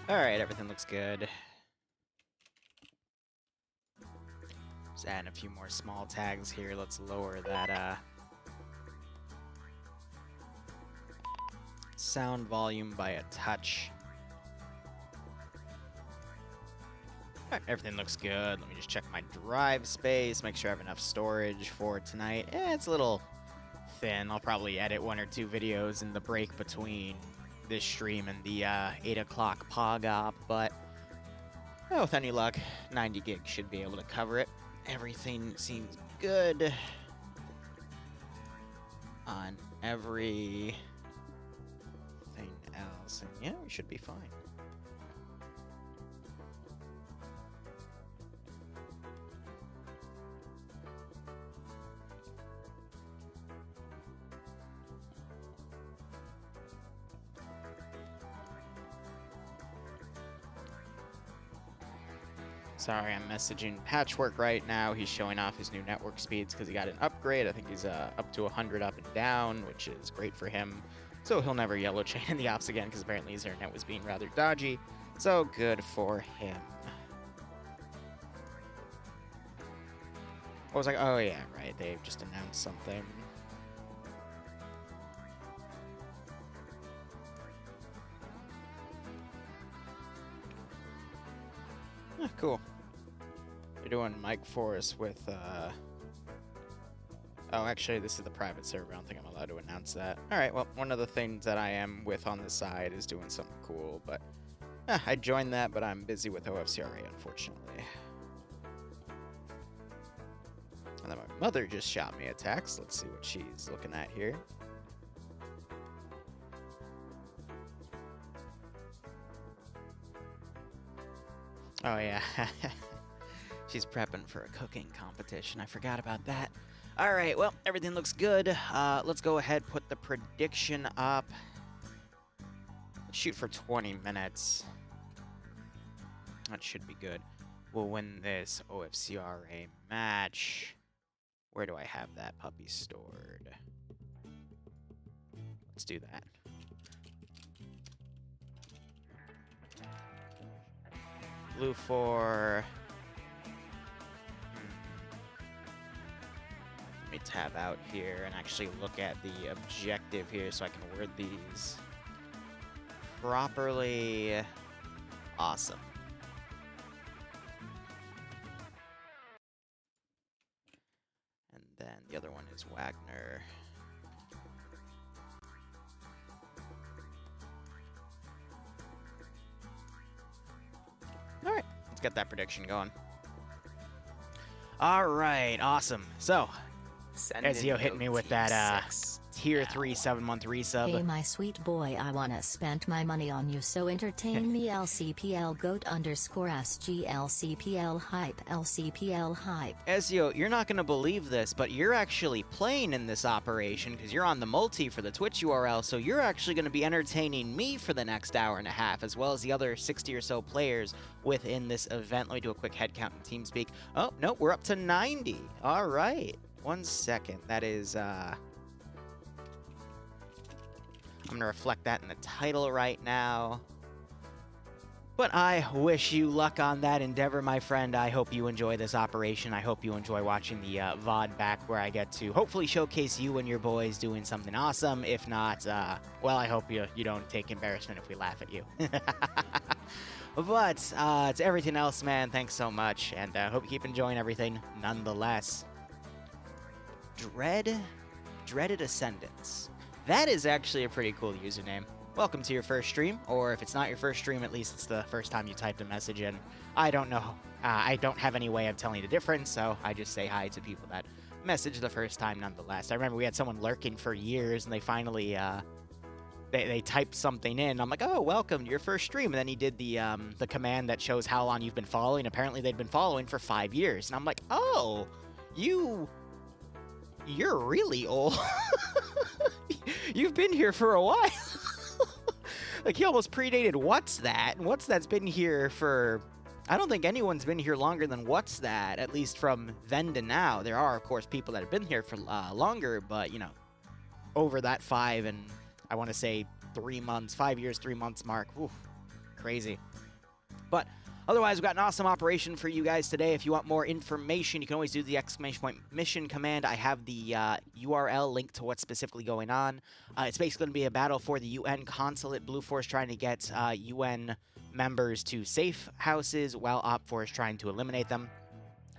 Alright, everything looks good. Just adding a few more small tags here. Let's lower that sound volume by a touch. Alright, everything looks good. Let me just check my drive space, make sure I have enough storage for tonight. It's a little thin. I'll probably edit 1 or 2 videos in the break between this stream and the 8 o'clock POG op, but with any luck, 90 gigs should be able to cover it. Everything seems good on everything else, and yeah, we should be fine. Sorry, I'm messaging Patchwork right now. He's showing off his new network speeds because he got an upgrade. I think he's up to 100 up and down, which is great for him. So he'll never yellow chain in the ops again because apparently his internet was being rather dodgy. So good for him. I was like, oh yeah, right. They've just announced something. Cool. You're doing Mike Forrest with, Oh, actually, this is the private server. I don't think I'm allowed to announce that. Alright, well, one of the things that I am with on the side is doing something cool, but... I joined that, but I'm busy with OFCRA, unfortunately. And then my mother just shot me a text. Let's see what she's looking at here. Oh, yeah. She's prepping for a cooking competition. I forgot about that. All right, well, everything looks good. Let's go ahead, put the prediction up. Let's shoot for 20 minutes. That should be good. We'll win this OFCRA match. Where do I have that puppy stored? Let's do that. Blue 4. Let me tab out here and actually look at the objective here so I can word these properly. Awesome. And then the other one is Wagner. All right, let's get that prediction going. All right, awesome. So, Ezio hit me with that tier 3 7-month resub. Hey my sweet boy, I wanna spend my money on you, so entertain me. LCPL goat _ SG LCPL hype LCPL hype. Ezio, you're not gonna believe this, but you're actually playing in this operation because you're on the multi for the Twitch URL, so you're actually gonna be entertaining me for the next hour and a half, as well as the other 60 or so players within this event. Let me do a quick head count in TeamSpeak. Oh, no, we're up to 90. All right. 1 second. That is, I'm going to reflect that in the title right now. But I wish you luck on that endeavor, my friend. I hope you enjoy this operation. I hope you enjoy watching the VOD back where I get to hopefully showcase you and your boys doing something awesome. If not, well, I hope you don't take embarrassment if we laugh at you. But to everything else, man, thanks so much. And I hope you keep enjoying everything nonetheless. Dreaded Ascendants. That is actually a pretty cool username. Welcome to your first stream, or if it's not your first stream, at least it's the first time you typed a message in. I don't know. I don't have any way of telling the difference, so I just say hi to people that message the first time nonetheless. I remember we had someone lurking for years, and they finally, they typed something in. I'm like, oh, welcome to your first stream. And then he did the command that shows how long you've been following. Apparently, they'd been following for 5 years. And I'm like, oh, you're really old. You've been here for a while. Like, he almost predated What's That. And What's That's been here for... I don't think anyone's been here longer than What's That, at least from then to now. There are, of course, people that have been here for longer, but, you know, over that 5 and I want to say 3 months, 5 years, 3 months mark. Oof. crazy. But otherwise, we've got an awesome operation for you guys today. If you want more information, you can always do the !mission command. I have the URL linked to what's specifically going on. It's basically going to be a battle for the UN Consulate. Blue Force trying to get UN members to safe houses, while Op Force trying to eliminate them.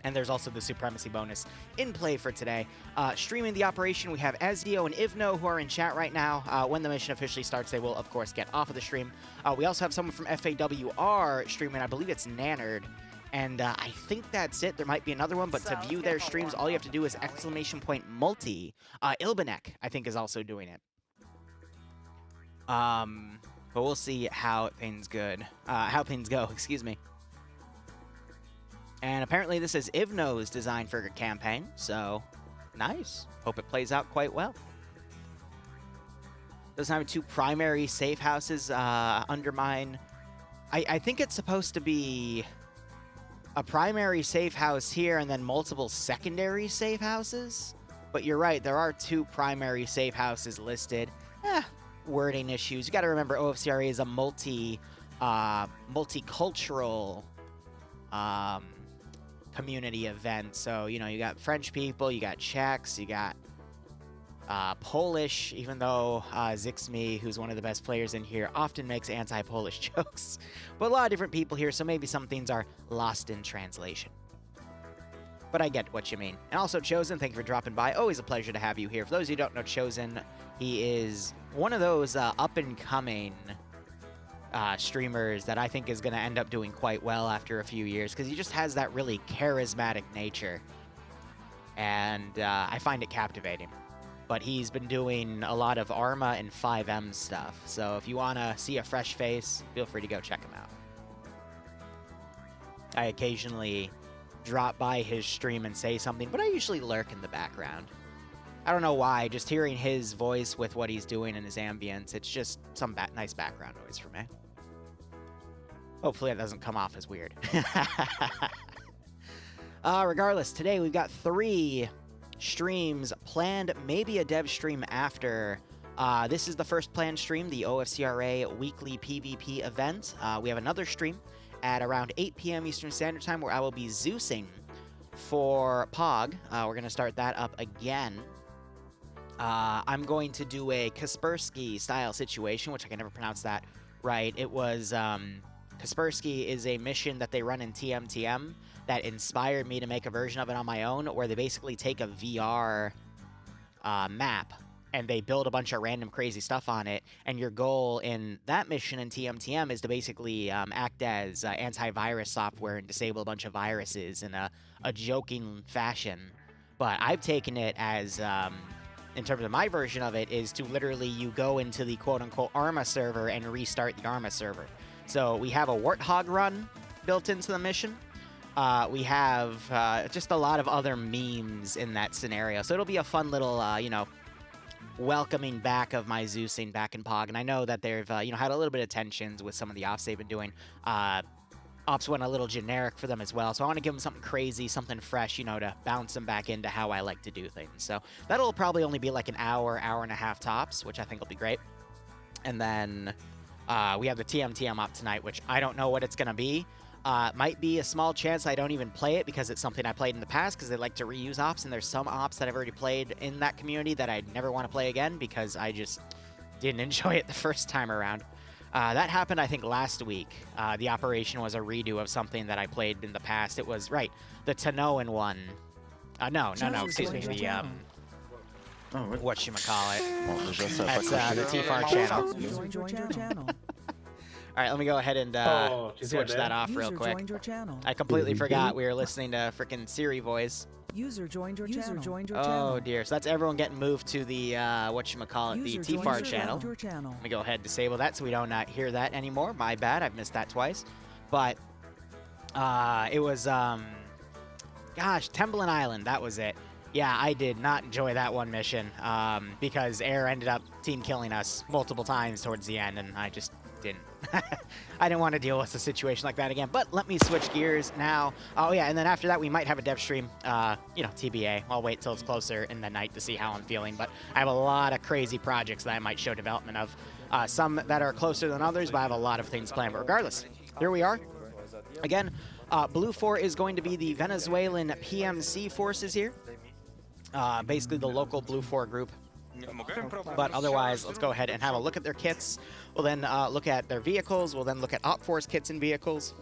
And there's also the Supremacy bonus in play for today. Streaming the operation, we have Ezio and Ivno who are in chat right now. When the mission officially starts, they will, of course, get off of the stream. We also have someone from FAWR streaming. I believe it's Nannard. And I think that's it. There might be another one, but to view their streams, all you have to do is !multi. Ilbanek, I think, is also doing it. But we'll see how things go, excuse me. And apparently this is Ivno's design for a campaign, so nice. Hope it plays out quite well. Doesn't have 2 primary safe houses under mine. I think it's supposed to be a primary safe house here and then multiple secondary safe houses. But you're right, there are 2 primary safe houses listed. Wording issues. You got to remember OFCRA is a multicultural community event. So, you know, you got French people, you got Czechs, you got Polish, even though Zixme, who's one of the best players in here, often makes anti-Polish jokes. But a lot of different people here, so maybe some things are lost in translation. But I get what you mean. And also, Chosen, thank you for dropping by. Always a pleasure to have you here. For those who don't know Chosen, he is one of those up-and-coming streamers that I think is going to end up doing quite well after a few years, because he just has that really charismatic nature, and I find it captivating. But he's been doing a lot of Arma and 5M stuff, so if you want to see a fresh face, feel free to go check him out. I occasionally drop by his stream and say something, but I usually lurk in the background. I don't know why, just hearing his voice with what he's doing and his ambience, it's just some nice background noise for me. Hopefully it doesn't come off as weird. Regardless, today we've got 3 streams planned, maybe a dev stream after. This is the first planned stream, the OFCRA weekly PvP event. We have another stream at around 8 p.m. Eastern Standard Time where I will be Zeusing for Pog. We're going to start that up again. I'm going to do a Kaspersky style situation, which I can never pronounce that right. It was... Kaspersky is a mission that they run in TMTM that inspired me to make a version of it on my own, where they basically take a VR map and they build a bunch of random crazy stuff on it, and your goal in that mission in TMTM is to basically act as antivirus software and disable a bunch of viruses in a joking fashion. But I've taken it as, in terms of my version of it, is to literally you go into the quote-unquote Arma server and restart the Arma server. So we have a Warthog run built into the mission. We have just a lot of other memes in that scenario. So it'll be a fun little, you know, welcoming back of my Zeusing back in Pog. And I know that they've, you know, had a little bit of tensions with some of the ops they've been doing. Ops went a little generic for them as well. So I want to give them something crazy, something fresh, you know, to bounce them back into how I like to do things. So that'll probably only be like an hour, hour and a half tops, which I think will be great. And then... we have the TMTM op tonight, which I don't know what it's going to be. Might be a small chance I don't even play it because it's something I played in the past, because they like to reuse ops, and there's some ops that I've already played in that community that I never want to play again because I just didn't enjoy it the first time around. That happened, I think, last week. The operation was a redo of something that I played in the past. It was, right, the Tanoan one. No, excuse me, the, whatchamacallit. That's the TFAR channel. Alright, let me go ahead and switch that off real quick. I completely forgot we were listening to frickin' Siri voice. User joined your channel. Oh dear, so that's everyone getting moved to the, whatchamacallit, the TFAR channel. Let me go ahead and disable that so we don't hear that anymore. My bad, I've missed that twice. But, it was, gosh, Temblin Island, that was it. Yeah, I did not enjoy that one mission, because Air ended up team killing us multiple times towards the end, and I just didn't. I didn't want to deal with a situation like that again, but let me switch gears now. Oh yeah, and then after that we might have a dev stream, you know, TBA. I'll wait till it's closer in the night to see how I'm feeling, but I have a lot of crazy projects that I might show development of. Some that are closer than others, but I have a lot of things planned. But regardless, here we are. Again, Blue 4 is going to be the Venezuelan PMC forces here. Basically the local Blue 4 group. But otherwise, let's go ahead and have a look at their kits. We'll then look at their vehicles. We'll then look at OFCRA's kits and vehicles.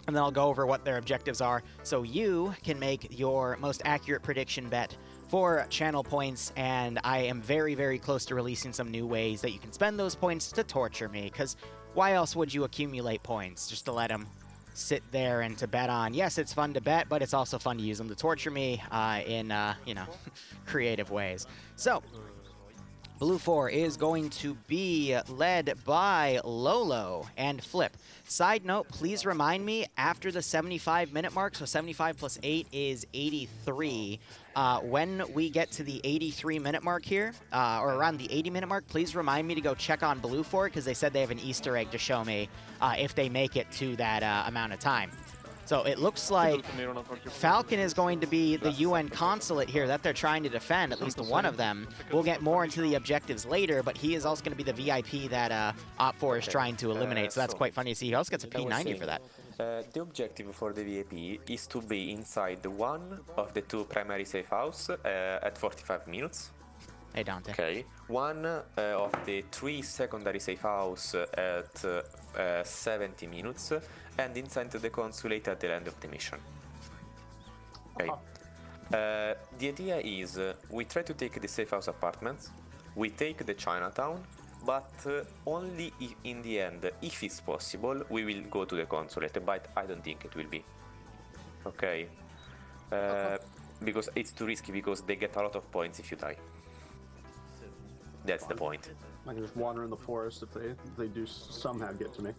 And then I'll go over what their objectives are so you can make your most accurate prediction bet for channel points. And I am very, very close to releasing some new ways that you can spend those points to torture me. Because why else would you accumulate points? Just to let them sit there and to bet on. Yes, it's fun to bet, but it's also fun to use them to torture me in, you know, creative ways. So, Blue 4 is going to be led by Lolo and Flip. Side note, please remind me after the 75-minute mark, so 75 plus 8 is 83. When we get to the 83-minute mark here, or around the 80-minute mark, please remind me to go check on Blue 4 because they said they have an Easter egg to show me if they make it to that amount of time. So it looks like Falcon is going to be the UN Consulate here that they're trying to defend, at least one of them. We'll get more into the objectives later, but he is also going to be the VIP that OP4 is trying to eliminate, so that's quite funny to see. He also gets a P90 for that. The objective for the VIP is to be inside one of the two primary safe house at 45 minutes. Hey, Dante. Okay. One of the three secondary safe house at 70 minutes, and inside the consulate at the end of the mission. Okay. The idea is we try to take the safe house apartments, we take the Chinatown, but only if, in the end, if it's possible, we will go to the consulate, but I don't think it will be. Okay. Because it's too risky, because they get a lot of points if you die. That's the point. I can just wander in the forest if they do somehow get to me.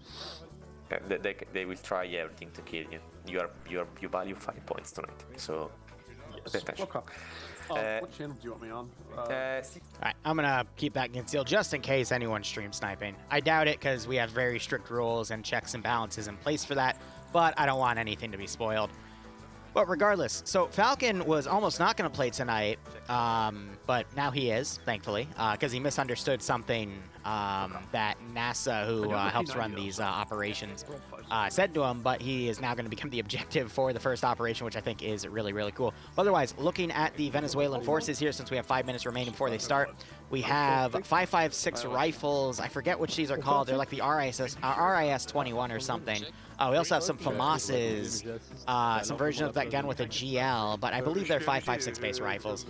They will try everything to kill you. You value 5 points tonight, so Yes. pay attention. Okay. What channel do you want me on? Alright, I'm gonna keep that concealed just in case anyone's stream sniping. I doubt it because we have very strict rules and checks and balances in place for that, but I don't want anything to be spoiled. But regardless, so Falcon was almost not going to play tonight, but now he is, thankfully, because he misunderstood something that NASA, who helps run these operations, said to him, but he is now going to become the objective for the first operation, which I think is really, really cool. Otherwise, looking at the Venezuelan forces here, since we have 5 minutes remaining before they start, we have 5.56 rifles. I forget which these are called. They're like the RIS-21 or something. We also have some FAMASs, some version of that gun with a GL, but I believe they're 5.56 base rifles.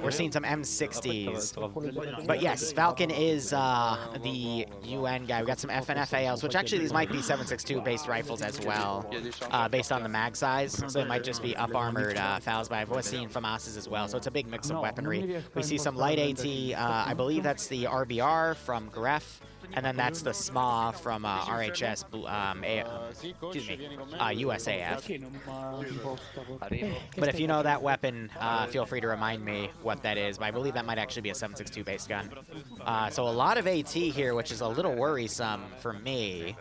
We're seeing some M60s. But yes, Falcon is the UN guy. We got some FNFALs, which actually these might be 7.62 based rifles as well, based on the mag size. So they might just be up-armored FALs, but I was seeing FAMASs as well. So it's a big mix of weaponry. We see some light AT. I believe that's the RBR from Gref. And then that's the SMA from RHS, USAF. But if you know that weapon, feel free to remind me what that is. But I believe that might actually be a 7.62 base gun. So a lot of AT here, which is a little worrisome for me.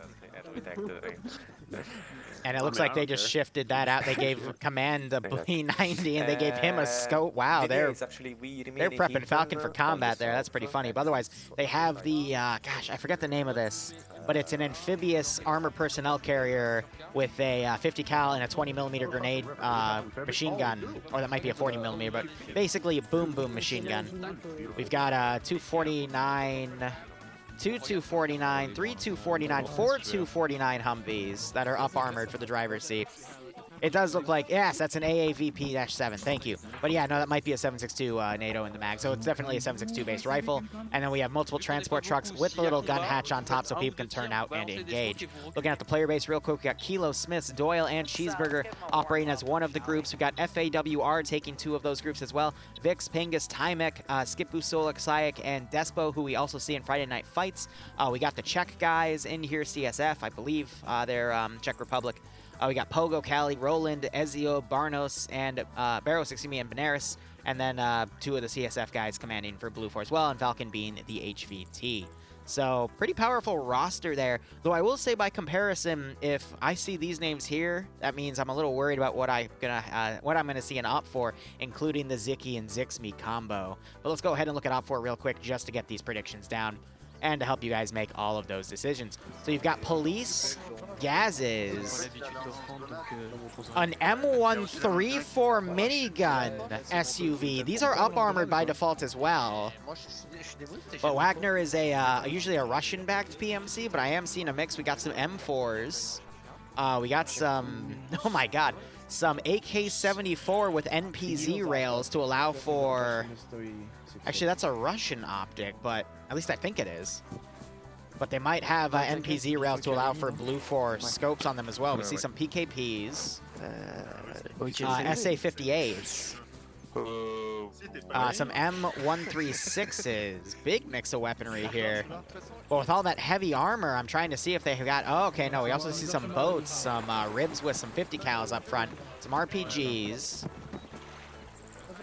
And it looks like they just shifted that out. They gave Command a P90 and they gave him a scope. Wow, they're prepping Falcon for combat there. That's pretty funny. But otherwise, they have the, gosh, I forget the name of this, but it's an amphibious armored personnel carrier with a 50 cal and a 20mm grenade machine gun, or that might be a 40mm, but basically a boom machine gun. We've got a 249... 2 249, 3 249, 4 249 Humvees that are up-armored for the driver's seat. It does look like, yes, that's an AAVP-7, thank you. But yeah, no, that might be a 7.62 NATO in the mag, so it's definitely a 7.62 based rifle. And then we have multiple transport trucks with the little gun hatch on top so people can turn out and engage. Looking at the player base real quick, we got Kilo, Smiths, Doyle, and Cheeseburger operating as one of the groups. We got FAWR taking 2 of those groups as well. Vix, Pingus, Timek, Skipu, Solak, Sayak, and Despo, who we also see in Friday Night Fights. We got the Czech guys in here, CSF, I believe they're Czech Republic. We got Pogo, Cali, Roland, Ezio, Barnos, and Barros, and Benares, and then 2 of the CSF guys commanding for Blue 4 as well, and Falcon being the HVT. So pretty powerful roster there. Though I will say by comparison, if I see these names here, that means I'm a little worried about what I'm gonna see in OP4, including the Ziki and Zixme combo. But let's go ahead and look at OP4 real quick just to get these predictions down. and to help you guys make all of those decisions. So you've got police, Gazes, an M134 minigun SUV. These are up armored by default as well. But Wagner is usually a Russian-backed PMC, but I am seeing a mix. We got some M4s. We got some, oh my god, some AK-74 with NPZ rails to allow for... Actually, that's a Russian optic, but at least I think it is. But they might have NPZ rails to allow for Blue 4 scopes on them as well. We see some PKPs, SA-58s, some M136s. Big mix of weaponry here. But with all that heavy armor, I'm trying to see if they have got... Oh, okay, no, we also see some boats, some ribs with some 50 cals up front, some RPGs,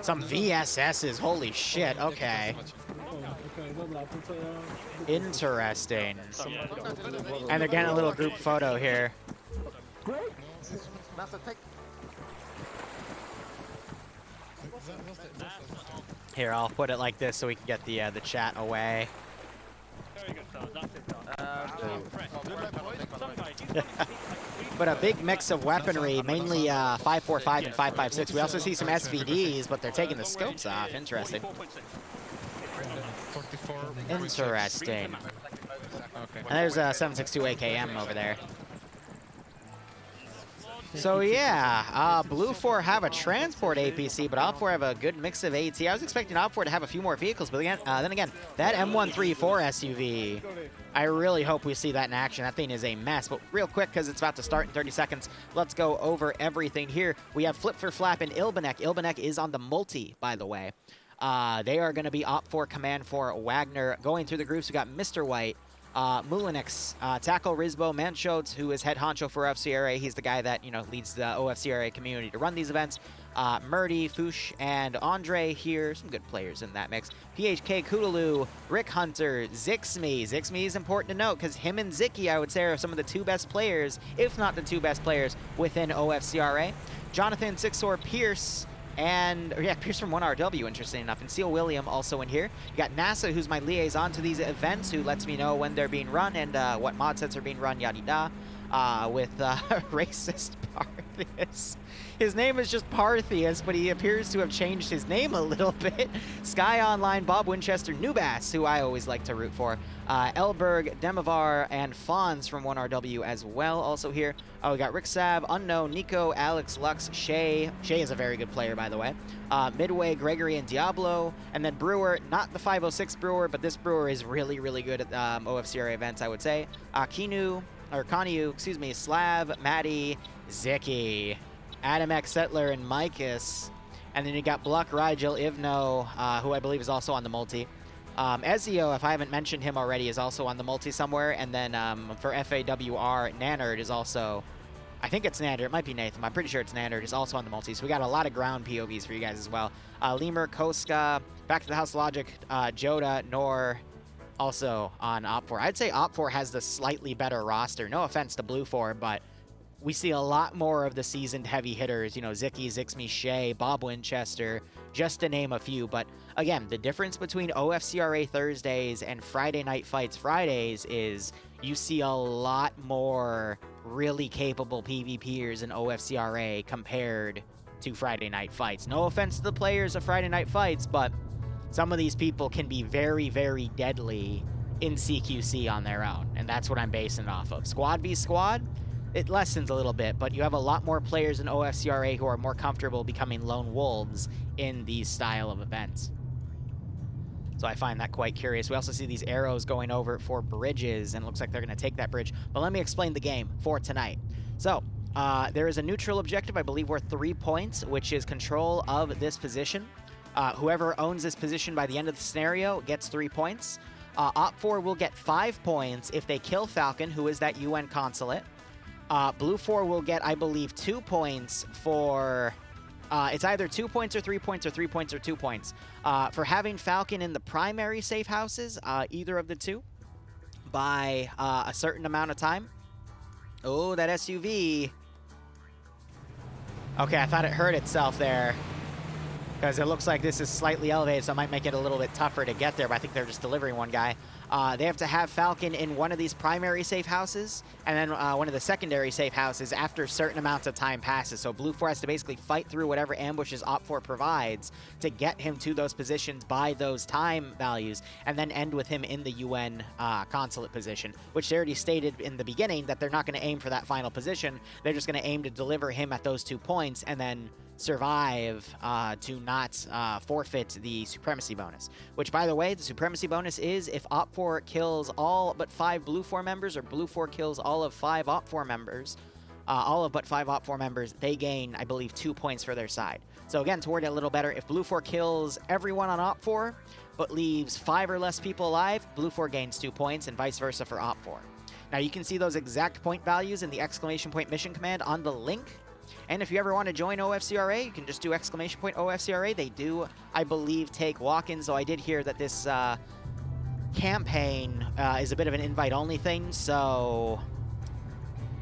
some VSSs. Holy shit, okay. Interesting. And they're getting a little group photo here. Here, I'll put it like this so we can get the chat away. But a big mix of weaponry, mainly 5.45 and 5.56. We also see some SVDs, but they're taking the scopes off. Interesting. Interesting. And there's a 7.62 AKM over there. So yeah, Blue 4 have a transport APC, but OFCRA have a good mix of AT. I was expecting OFCRA to have a few more vehicles, but again, then again, that M134 SUV, I really hope we see that in action. That thing is a mess. But real quick, because it's about to start in 30 seconds, let's go over everything here. We have Flip for Flap and Ilbanek. Ilbanek is on the multi, by the way. They are going to be OP4 command for Wagner. Going through the groups, we got Mr. White, Mulinix, Tackle Rizbo, Manchotes, who is head honcho for OFCRA. He's the guy that, you know, leads the OFCRA community to run these events. Murdy, Foosh, and Andre here. Some good players in that mix. PHK, Kudaloo, Rick Hunter, Zixme. Zixme is important to note because him and Zicky, I would say, are some of the two best players, if not the two best players, within OFCRA. Jonathan, Sixor, Pierce, and, yeah, Pierce from 1RW, interesting enough. And Seal William also in here. You got NASA, who's my liaison to these events, who lets me know when they're being run and what mod sets are being run, yada yada. With racist Parthius. His name is just Parthius, but he appears to have changed his name a little bit. Sky Online, Bob Winchester, Nubass, who I always like to root for. Elberg, Demavar, and Fonz from 1RW as well also here. We got Rick Sab, Unknown, Nico, Alex, Lux, Shay. Shay is a very good player, by the way. Midway, Gregory, and Diablo. And then Brewer, not the 506 Brewer, but this Brewer is really, really good at OFCRA events, I would say. Kanu, excuse me, Slav, Maddie, Zicky, Adam X Settler, and Micus. And then you got Bluck, Rigel, Ivno, who I believe is also on the multi. Ezio, if I haven't mentioned him already, is also on the multi somewhere. And then for FAWR, Nanard is also, I think it's Nanard. It might be Nathan. I'm pretty sure it's Nanard. Is also on the multi. So we got a lot of ground POVs for you guys as well. Lemur, Koska, Back to the House Logic, Joda, Nor, also on OP4. I'd say OP4 has the slightly better roster. No offense to Blue 4, but we see a lot more of the seasoned heavy hitters, you know, Zicky, Zixme, Shay, Bob Winchester, just to name a few. But again, the difference between OFCRA Thursdays and Friday Night Fights Fridays is you see a lot more really capable PvPers in OFCRA compared to Friday Night Fights. No offense to the players of Friday Night Fights, but some of these people can be very, very deadly in CQC on their own, and that's what I'm basing it off of. Squad v squad, it lessens a little bit, but you have a lot more players in OFCRA who are more comfortable becoming lone wolves in these style of events. So I find that quite curious. We also see these arrows going over for bridges, and it looks like they're going to take that bridge. But let me explain the game for tonight. So there is a neutral objective, I believe worth 3 points, which is control of this position. Whoever owns this position by the end of the scenario gets 3 points. OP4 will get 5 points if they kill Falcon, who is that UN Consulate. Blue 4 will get, I believe, 2 points for... it's either 2 points or 3 points or 3 points or 2 points. For having Falcon in the primary safe houses, either of the two, by a certain amount of time. Oh, that SUV. Okay, I thought it hurt itself there. because it looks like this is slightly elevated, so it might make it a little bit tougher to get there, but I think they're just delivering one guy. They have to have Falcon in one of these primary safe houses, and then one of the secondary safe houses after certain amounts of time passes. So Blue 4 has to basically fight through whatever ambushes OPFOR provides to get him to those positions by those time values, and then end with him in the UN consulate position, which they already stated in the beginning that they're not going to aim for that final position. They're just going to aim to deliver him at those 2 points, and then survive to not forfeit the supremacy bonus. Which, by the way, the supremacy bonus is if OPFOR kills all but 5 Blue 4 members, or Blue 4 kills all of 5 OPFOR members, all of but 5 OPFOR members, they gain, I believe, 2 points for their side. So again, to word it a little better, if Blue 4 kills everyone on OPFOR, but leaves 5 or less people alive, Blue 4 gains 2 points, and vice versa for OPFOR. Now, you can see those exact point values in the exclamation point mission command on the link. And if you ever want to join OFCRA, you can just do exclamation point OFCRA. They do, I believe, take walk-ins, though I did hear that this campaign is a bit of an invite-only thing, so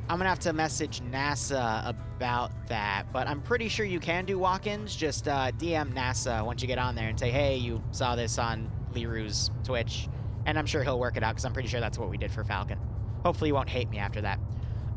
I'm going to have to message NASA about that. But I'm pretty sure you can do walk-ins. Just DM NASA once you get on there and say, hey, you saw this on Liru's Twitch. And I'm sure he'll work it out, because I'm pretty sure that's what we did for Falcon. Hopefully he won't hate me after that.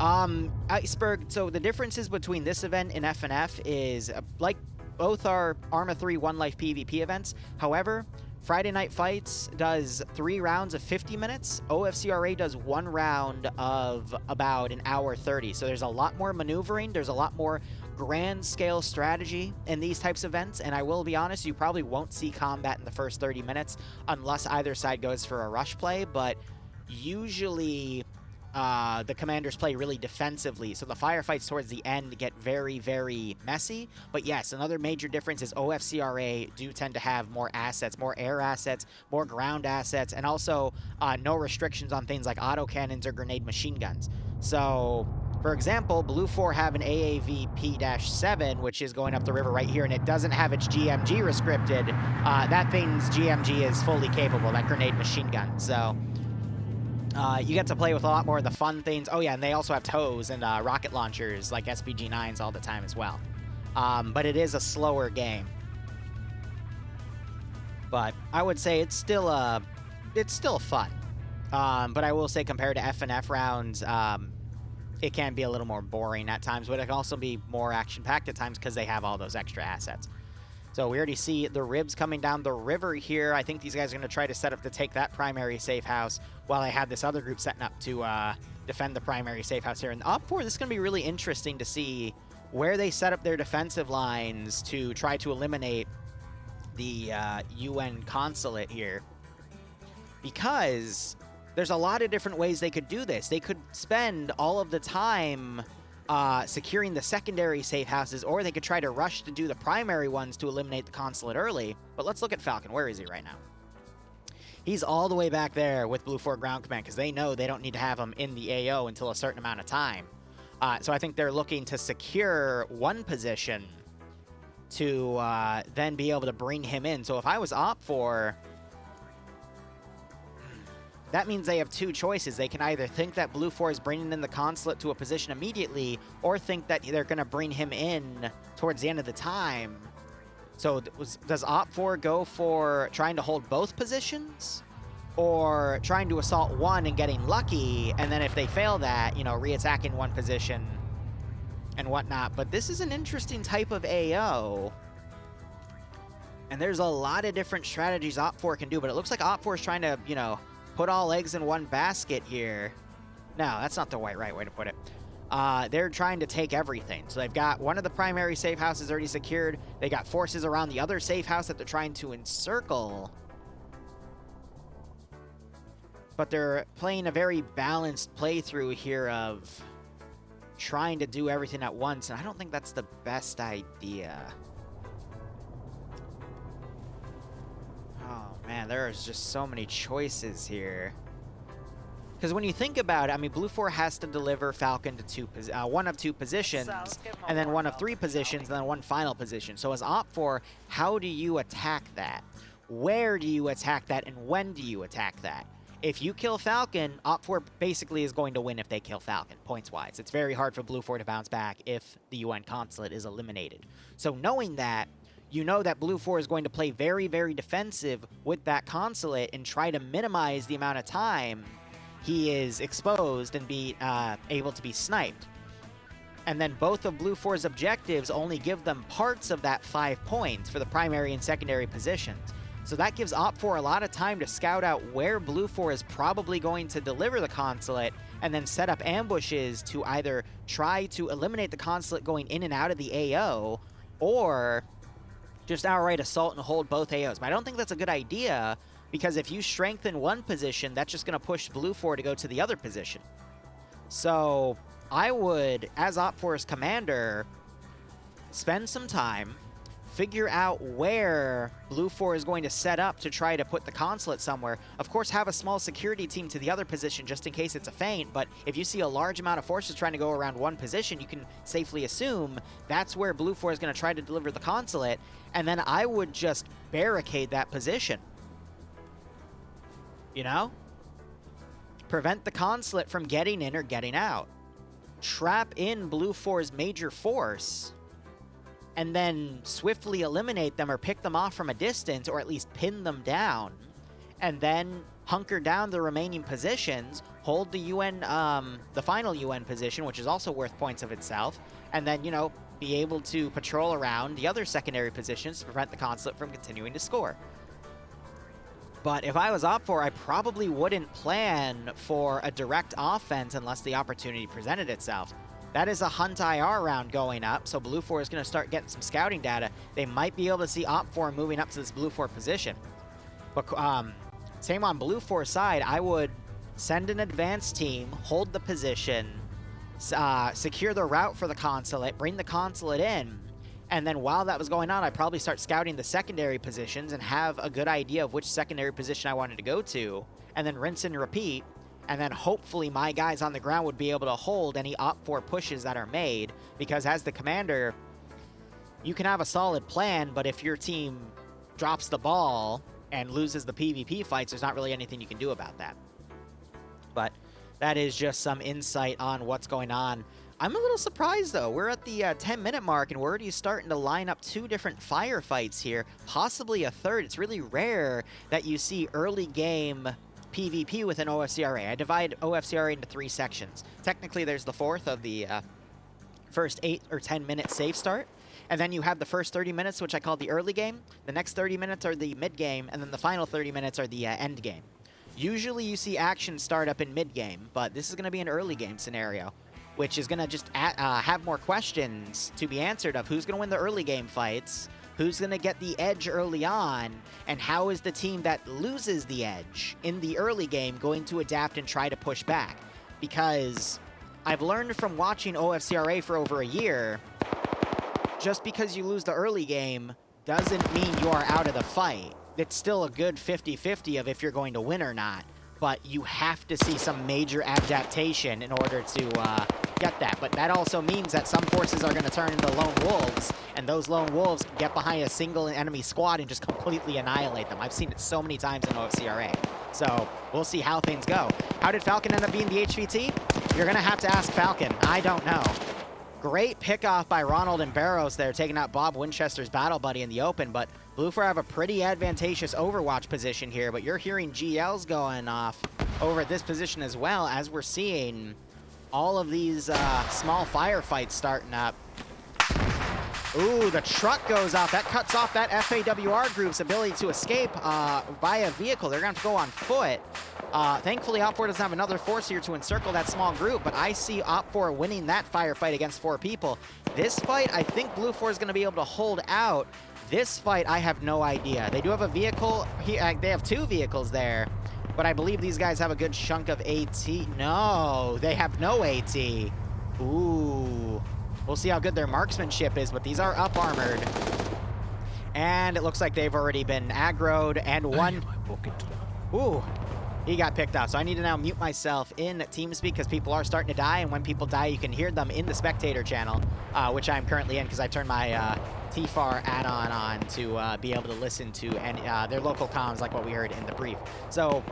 Iceberg, so the differences between this event and FNF is, like, both are Arma 3 One Life PvP events. However, Friday Night Fights does 3 rounds of 50 minutes. OFCRA does 1 round of about an hour 30. So there's a lot more maneuvering. There's a lot more grand scale strategy in these types of events. And I will be honest, you probably won't see combat in the first 30 minutes unless either side goes for a rush play. But usually the commanders play really defensively, so the firefights towards the end get very, very messy. But yes, another major difference is OFCRA do tend to have more assets, more air assets, more ground assets, and also no restrictions on things like autocannons or grenade machine guns. So, for example, Blue 4 have an AAV-P-7, which is going up the river right here, and it doesn't have its GMG restricted. That thing's GMG is fully capable, that grenade machine gun, so you get to play with a lot more of the fun things. Oh yeah, and they also have tows and rocket launchers like SPG-9s all the time as well. But it is a slower game. But I would say it's still fun. But I will say compared to FNF rounds, it can be a little more boring at times, but it can also be more action-packed at times because they have all those extra assets. So we already see the ribs coming down the river here. I think these guys are going to try to set up to take that primary safe house while they have this other group setting up to defend the primary safe house here. And OPFOR, this is going to be really interesting to see where they set up their defensive lines to try to eliminate the UN consulate here. Because there's a lot of different ways they could do this. They could spend all of the time securing the secondary safe houses, or they could try to rush to do the primary ones to eliminate the consulate early. But let's look at Falcon. Where is he right now? He's all the way back there with Blue 4 Ground Command, because they know they don't need to have him in the AO until a certain amount of time. So I think they're looking to secure one position to then be able to bring him in. So if I was OPFOR, that means they have 2 choices. They can either think that Blue 4 is bringing in the consulate to a position immediately, or think that they're going to bring him in towards the end of the time. So does OPFOR go for trying to hold both positions, or trying to assault one and getting lucky, and then if they fail that, you know, re-attacking one position and whatnot? But this is an interesting type of AO. And there's a lot of different strategies OPFOR can do, but it looks like OPFOR is trying to, you know, put all eggs in one basket here. No, that's not the right way to put it. They're trying to take everything. So they've got one of the primary safe houses already secured. They got forces around the other safe house that they're trying to encircle. But they're playing a very balanced playthrough here of trying to do everything at once, and I don't think that's the best idea. Oh, man, there's just so many choices here. Because when you think about it, I mean, Blue 4 has to deliver Falcon to one of two positions, and then one of 3 positions, and then one final position. So as OPFOR, how do you attack that? Where do you attack that, and when do you attack that? If you kill Falcon, OPFOR basically is going to win if they kill Falcon, points-wise. It's very hard for Blue 4 to bounce back if the UN consulate is eliminated. So knowing that, you know that Blue 4 is going to play very, very defensive with that Consulate and try to minimize the amount of time he is exposed and be able to be sniped. And then both of Blue 4's objectives only give them parts of that 5 points for the primary and secondary positions. So that gives OPFOR a lot of time to scout out where Blue 4 is probably going to deliver the Consulate and then set up ambushes to either try to eliminate the Consulate going in and out of the AO or just outright assault and hold both AOs. But I don't think that's a good idea, because if you strengthen one position, that's just going to push Blue 4 to go to the other position. So I would, as OPFOR's commander, spend some time, figure out where Blue 4 is going to set up to try to put the Consulate somewhere. Of course, have a small security team to the other position just in case it's a feint, but if you see a large amount of forces trying to go around one position, you can safely assume that's where Blue 4 is going to try to deliver the Consulate, and then I would just barricade that position. You know? Prevent the Consulate from getting in or getting out. Trap in Blue 4's major force, and then swiftly eliminate them or pick them off from a distance, or at least pin them down, and then hunker down the remaining positions, hold the UN, the final UN position, which is also worth points of itself, and then, you know, be able to patrol around the other secondary positions to prevent the Consulate from continuing to score. But if I was OPFOR, I probably wouldn't plan for a direct offense unless the opportunity presented itself. That is a Hunt IR round going up, so Blue 4 is going to start getting some scouting data. They might be able to see OPFOR moving up to this Blue 4 position. But same on Blue 4's side, I would send an advanced team, hold the position, secure the route for the Consulate, bring the Consulate in, and then while that was going on, I'd probably start scouting the secondary positions and have a good idea of which secondary position I wanted to go to, and then rinse and repeat. And then hopefully my guys on the ground would be able to hold any OPFOR pushes that are made, because as the commander, you can have a solid plan, but if your team drops the ball and loses the PvP fights, there's not really anything you can do about that. But that is just some insight on what's going on. I'm a little surprised, though. We're at the 10-minute mark, and we're already starting to line up 2 different firefights here, possibly a third. It's really rare that you see early game PvP with an OFCRA. I divide OFCRA into 3 sections. Technically, there's the 4th of the first 8 or 10-minute safe start, and then you have the first 30 minutes, which I call the early game. The next 30 minutes are the mid-game, and then the final 30 minutes are the end game. Usually, you see action start up in mid-game, but this is going to be an early game scenario, which is going to just have more questions to be answered of who's going to win the early game fights, who's going to get the edge early on, and how is the team that loses the edge in the early game going to adapt and try to push back? Because I've learned from watching OFCRA for over a year, just because you lose the early game doesn't mean you are out of the fight. It's still a good 50-50 of if you're going to win or not, but you have to see some major adaptation in order to get that. But that also means that some forces are going to turn into lone wolves, and those lone wolves can get behind a single enemy squad and just completely annihilate them. I've seen it so many times in OFCRA. So we'll see how things go. How did Falcon end up being the HVT? You're going to have to ask Falcon. I don't know. Great pickoff by Ronald and Barrows there, taking out Bob Winchester's battle buddy in the open, but Blue 4 have a pretty advantageous Overwatch position here, but you're hearing GLs going off over at this position as well, as we're seeing all of these small firefights starting up. Ooh, the truck goes off. That cuts off that FAWR group's ability to escape via vehicle. They're going to have to go on foot. Thankfully, OPFOR doesn't have another force here to encircle that small group, but I see OPFOR winning that firefight against 4 people. This fight, I think Blue 4 is going to be able to hold out. This fight, I have no idea. They do have a vehicle. They have 2 vehicles there, but I believe these guys have a good chunk of AT. No, they have no AT. Ooh. We'll see how good their marksmanship is, but these are up-armored. And it looks like they've already been aggroed, and one... Ooh. He got picked off, so I need to now mute myself in TeamSpeak because people are starting to die, and when people die, you can hear them in the spectator channel, which I'm currently in because I turned my TFAR add-on on to be able to listen to their local comms like what we heard in the brief. So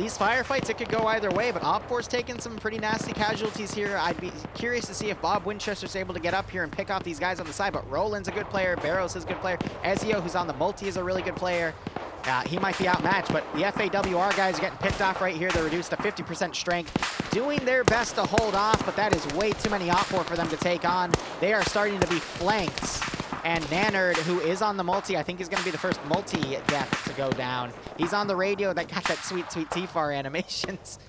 these firefights, it could go either way, but OFCRA's taking some pretty nasty casualties here. I'd be curious to see if Bob Winchester's able to get up here and pick off these guys on the side, but Roland's a good player, Barrows is a good player, Ezio, who's on the multi, is a really good player. He might be outmatched, but the FAWR guys are getting picked off right here. They're reduced to 50% strength, doing their best to hold off, but that is way too many OFCRA for them to take on. They are starting to be flanked. And Nannard, who is on the multi, I think is going to be the first multi-death to go down. He's on the radio that got that sweet, sweet T-Far animations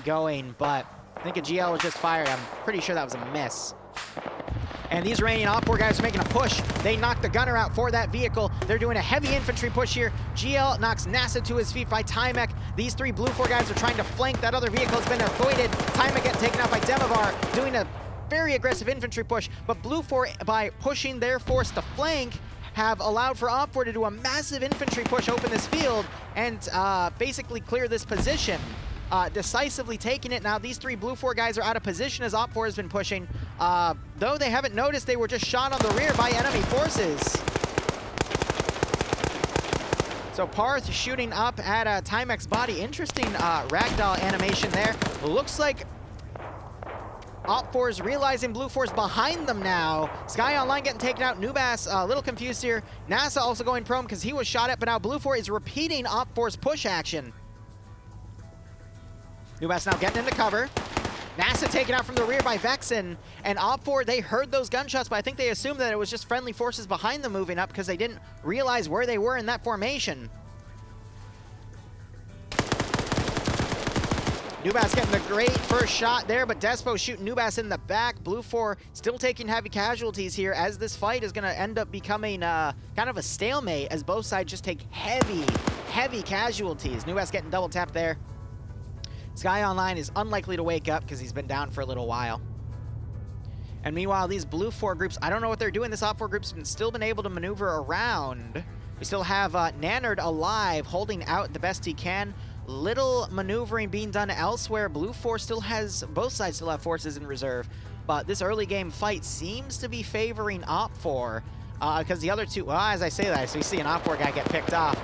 going, but I think a GL was just fired. I'm pretty sure that was a miss. And these Iranian OFCRA guys are making a push. They knock the gunner out for that vehicle. They're doing a heavy infantry push here. GL knocks NASA to his feet by Timek. These three Blue 4 guys are trying to flank. That other vehicle has been avoided. Timek getting taken out by Demovar, doing a very aggressive infantry push. But Blue 4, by pushing their force to flank, have allowed for OFCRA to do a massive infantry push, open this field, and basically clear this position. Decisively taking it. Now these three Blue 4 guys are out of position as OFCRA has been pushing. Though they haven't noticed, they were just shot on the rear by enemy forces. So Parth shooting up at Timek's body. Interesting ragdoll animation there. Looks like OFCRA is realizing Blue 4's behind them now. Sky Online getting taken out. Nubas a little confused here. NASA also going prone because he was shot at, but now Blue 4 is repeating OFCRA's push action. Nubas now getting into cover. NASA taken out from the rear by Vexen. And OFCRA, they heard those gunshots, but I think they assumed that it was just friendly forces behind them moving up because they didn't realize where they were in that formation. Nubas getting the great first shot there, but Despo shooting Nubas in the back. Blue 4 still taking heavy casualties here as this fight is going to end up becoming kind of a stalemate as both sides just take heavy, heavy casualties. Nubas getting double tapped there. Sky Online is unlikely to wake up because he's been down for a little while. And meanwhile, these Blue 4 groups, I don't know what they're doing. This OFCRA group's still been able to maneuver around. We still have Nannard alive, holding out the best he can. Little maneuvering being done elsewhere. Blue 4 still has, both sides still have forces in reserve. But this early game fight seems to be favoring OFCRA because the other two, well, as I say that, so you see an OFCRA guy get picked off.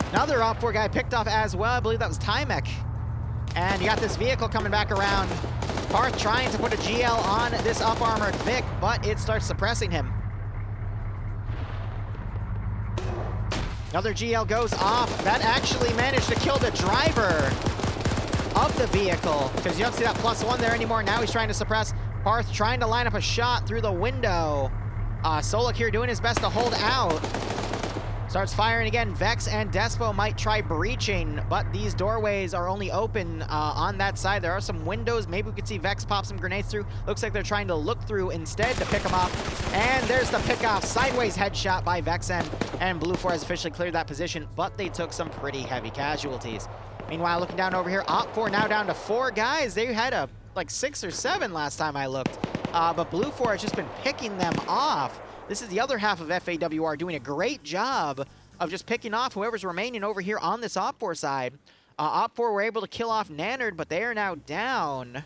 Another OFCRA guy picked off as well. I believe that was Timek. And you got this vehicle coming back around. Parth trying to put a GL on this up-armored Vic, but it starts suppressing him. Another GL goes off. That actually managed to kill the driver of the vehicle, because you don't see that +1 there anymore. Now he's trying to suppress. Parth trying to line up a shot through the window. Solak here doing his best to hold out. Starts firing again. Vex and Despo might try breaching, but these doorways are only open on that side. There are some windows. Maybe we could see Vex pop some grenades through. Looks like they're trying to look through instead to pick them off. And there's the pick-off. Sideways headshot by Vexen. And Blue 4 has officially cleared that position, but they took some pretty heavy casualties. Meanwhile, looking down over here, OPFOR now down to 4 guys. They had like 6 or 7 last time I looked. But Blue 4 has just been picking them off. This is the other half of FAWR doing a great job of just picking off whoever's remaining over here on this OPFOR side. OPFOR were able to kill off Nannard, but they are now down.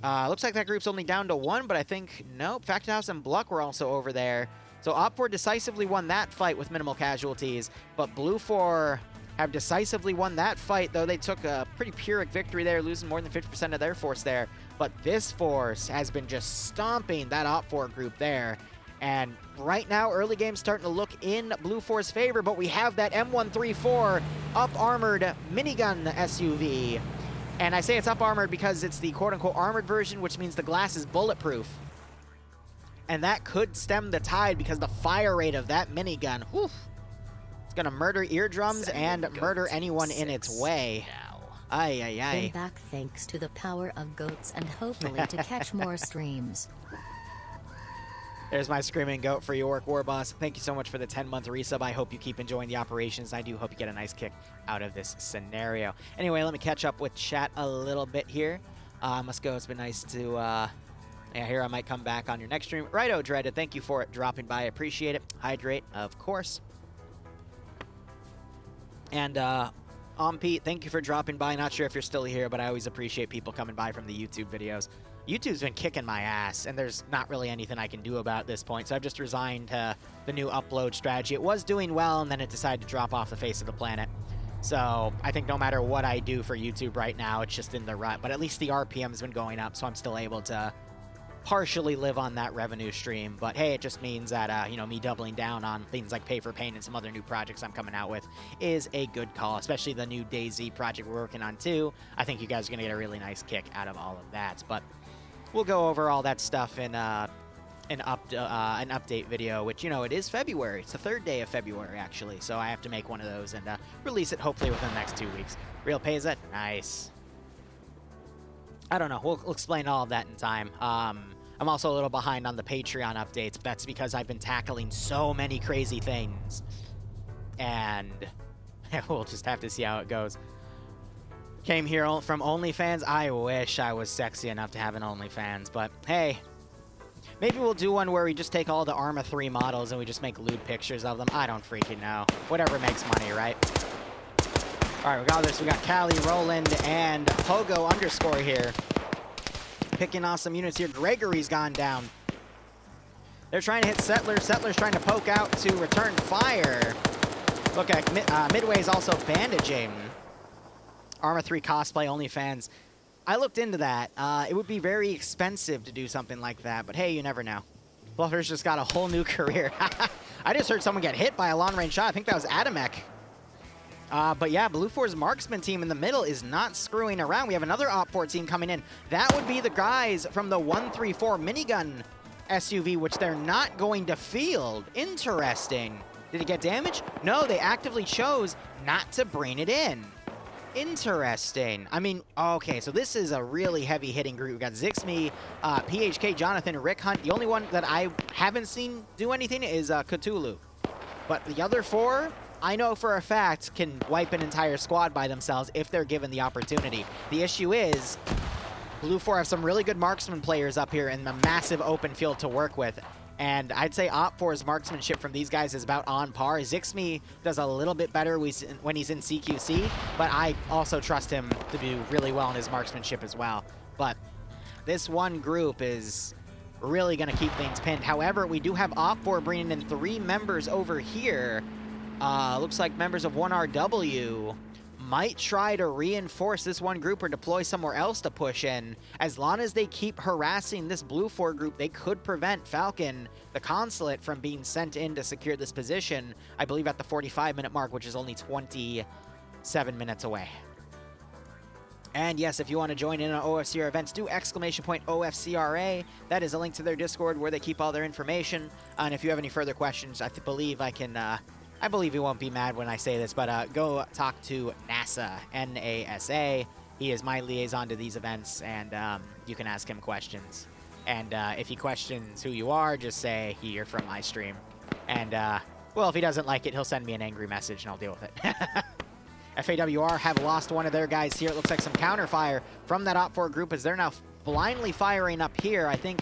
Looks like that group's only down to 1, but I think, nope, Facthouse and Bluck were also over there. So OPFOR decisively won that fight with minimal casualties, but Blue 4 have decisively won that fight, though they took a pretty Pyrrhic victory there, losing more than 50% of their force there. But this force has been just stomping that OPFOR group there. And right now, early game's starting to look in Blue 4's favor, but we have that M134 up-armored minigun SUV. And I say it's up-armored because it's the quote-unquote armored version, which means the glass is bulletproof. And that could stem the tide because the fire rate of that minigun, whew, it's gonna murder eardrums and murder anyone in its way. Ay, ay, ay. Been back thanks to the power of goats and hopefully to catch more streams. There's my screaming goat for your work, Warboss. Thank you so much for the 10-month resub. I hope you keep enjoying the operations. I do hope you get a nice kick out of this scenario. Anyway, let me catch up with chat a little bit here. Must go. It's been nice to... yeah, here I might come back on your next stream. Righto, Dreaded. Thank you for dropping by. I appreciate it. Hydrate, of course. And Pete, thank you for dropping by. Not sure if you're still here, but I always appreciate people coming by from the YouTube videos. YouTube's been kicking my ass, and there's not really anything I can do about this point, so I've just resigned to the new upload strategy. It was doing well, and then it decided to drop off the face of the planet. So I think no matter what I do for YouTube right now, it's just in the rut. But at least the RPM's been going up, so I'm still able to partially live on that revenue stream. But hey, it just means that, you know, me doubling down on things like Pay for Pain and some other new projects I'm coming out with is a good call, especially the new DayZ project we're working on too. I think you guys are going to get a really nice kick out of all of that. But we'll go over all that stuff in an update video, which, you know, it is February. It's the 3rd day of February, actually. So I have to make one of those and release it hopefully within the next 2 weeks. Real pays it? Nice. I don't know. We'll explain all of that in time. I'm also a little behind on the Patreon updates, but that's because I've been tackling so many crazy things. And we'll just have to see how it goes. Came here from OnlyFans. I wish I was sexy enough to have an OnlyFans, but hey, maybe we'll do one where we just take all the Arma 3 models and we just make lewd pictures of them. I don't freaking know. Whatever makes money, right? All right, regardless, we got Callie, Roland, and Pogo underscore here. Picking off some units here. Gregory's gone down. They're trying to hit Settler. Settler's trying to poke out to return fire. Look at Midway's also bandaging. Arma 3 cosplay OnlyFans. I looked into that. It would be very expensive to do something like that, but hey, you never know. Bluffer's just got a whole new career. I just heard someone get hit by a long-range shot. I think that was Adamek. But yeah, Blue 4's marksman team in the middle is not screwing around. We have another OpFor team coming in. That would be the guys from the 134 minigun SUV, which they're not going to field. Interesting. Did it get damaged? No, they actively chose not to bring it in. Interesting. I mean, okay, so this is a really heavy hitting group. We've got Zixme, PHK, Jonathan, Rick Hunt. The only one that I haven't seen do anything is Cthulhu. But the other 4, I know for a fact, can wipe an entire squad by themselves if they're given the opportunity. The issue is, Blue 4 have some really good marksman players up here in the massive open field to work with. And I'd say OpFor's marksmanship from these guys is about on par. Zixme does a little bit better when he's in CQC, but I also trust him to do really well in his marksmanship as well. But this one group is really going to keep things pinned. However, we do have OpFor bringing in 3 members over here. Looks like members of 1RW might try to reinforce this one group or deploy somewhere else to push in. As long as they keep harassing this Blue 4 group, they could prevent Falcon, the Consulate, from being sent in to secure this position, I believe at the 45-minute mark, which is only 27 minutes away. And yes, if you want to join in on OFCRA events, do ! OFCRA. That is a link to their Discord where they keep all their information. And if you have any further questions, I believe I can... I believe he won't be mad when I say this, but go talk to NASA, NASA. He is my liaison to these events, and you can ask him questions. And if he questions who you are, just say you're from my stream. And, well, if he doesn't like it, he'll send me an angry message, and I'll deal with it. FAWR have lost one of their guys here. It looks like some counterfire from that OpFor group as they're now blindly firing up here. I think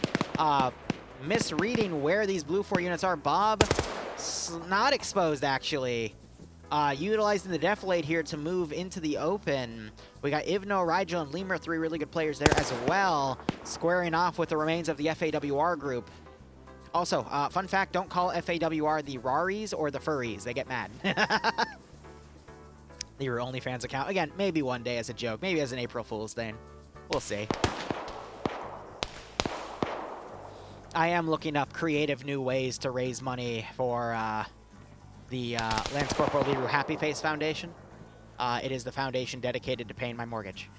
misreading where these Blue 4 units are. Bob... not exposed, actually. Utilizing the defilade here to move into the open. We got Ivno, Rigel, and Lemur, 3 really good players there as well, squaring off with the remains of the FAWR group. Also, fun fact, don't call FAWR the Raris or the Furries. They get mad. Your OnlyFans account. Again, maybe one day as a joke. Maybe as an April Fool's thing. We'll see. I am looking up creative new ways to raise money for the Lance Corporal Liru Happy Face Foundation. It is the foundation dedicated to paying my mortgage.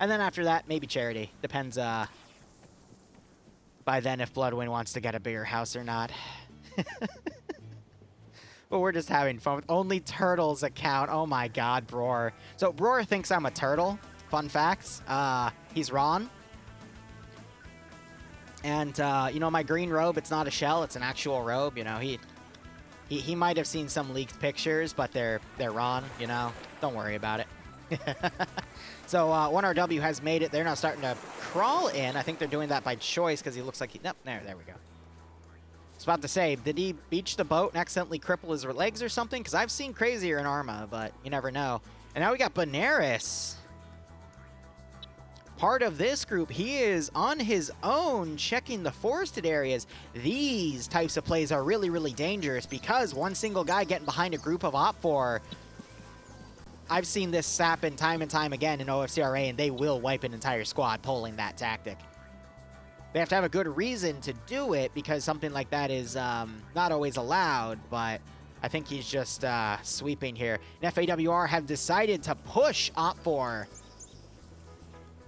And then after that, maybe charity. Depends by then if Bloodwind wants to get a bigger house or not. But we're just having fun with Only Turtles account. Oh my god, Bror. So Bror thinks I'm a turtle. Fun facts. He's Ron. And, you know, my green robe, it's not a shell, it's an actual robe, you know, he might have seen some leaked pictures, but they're Ron, you know, don't worry about it. So, 1RW has made it, they're now starting to crawl in. I think they're doing that by choice, because he looks like nope, there we go. I was about to say, did he beach the boat and accidentally cripple his legs or something? Because I've seen crazier in Arma, but you never know. And now we got Benaris. Part of this group, he is on his own checking the forested areas. These types of plays are really, really dangerous because one single guy getting behind a group of OpFor I've seen this happen time and time again in OFCRA, and they will wipe an entire squad pulling that tactic. They have to have a good reason to do it, because something like that is not always allowed, but I think he's just sweeping here. And FAWR have decided to push OPFOR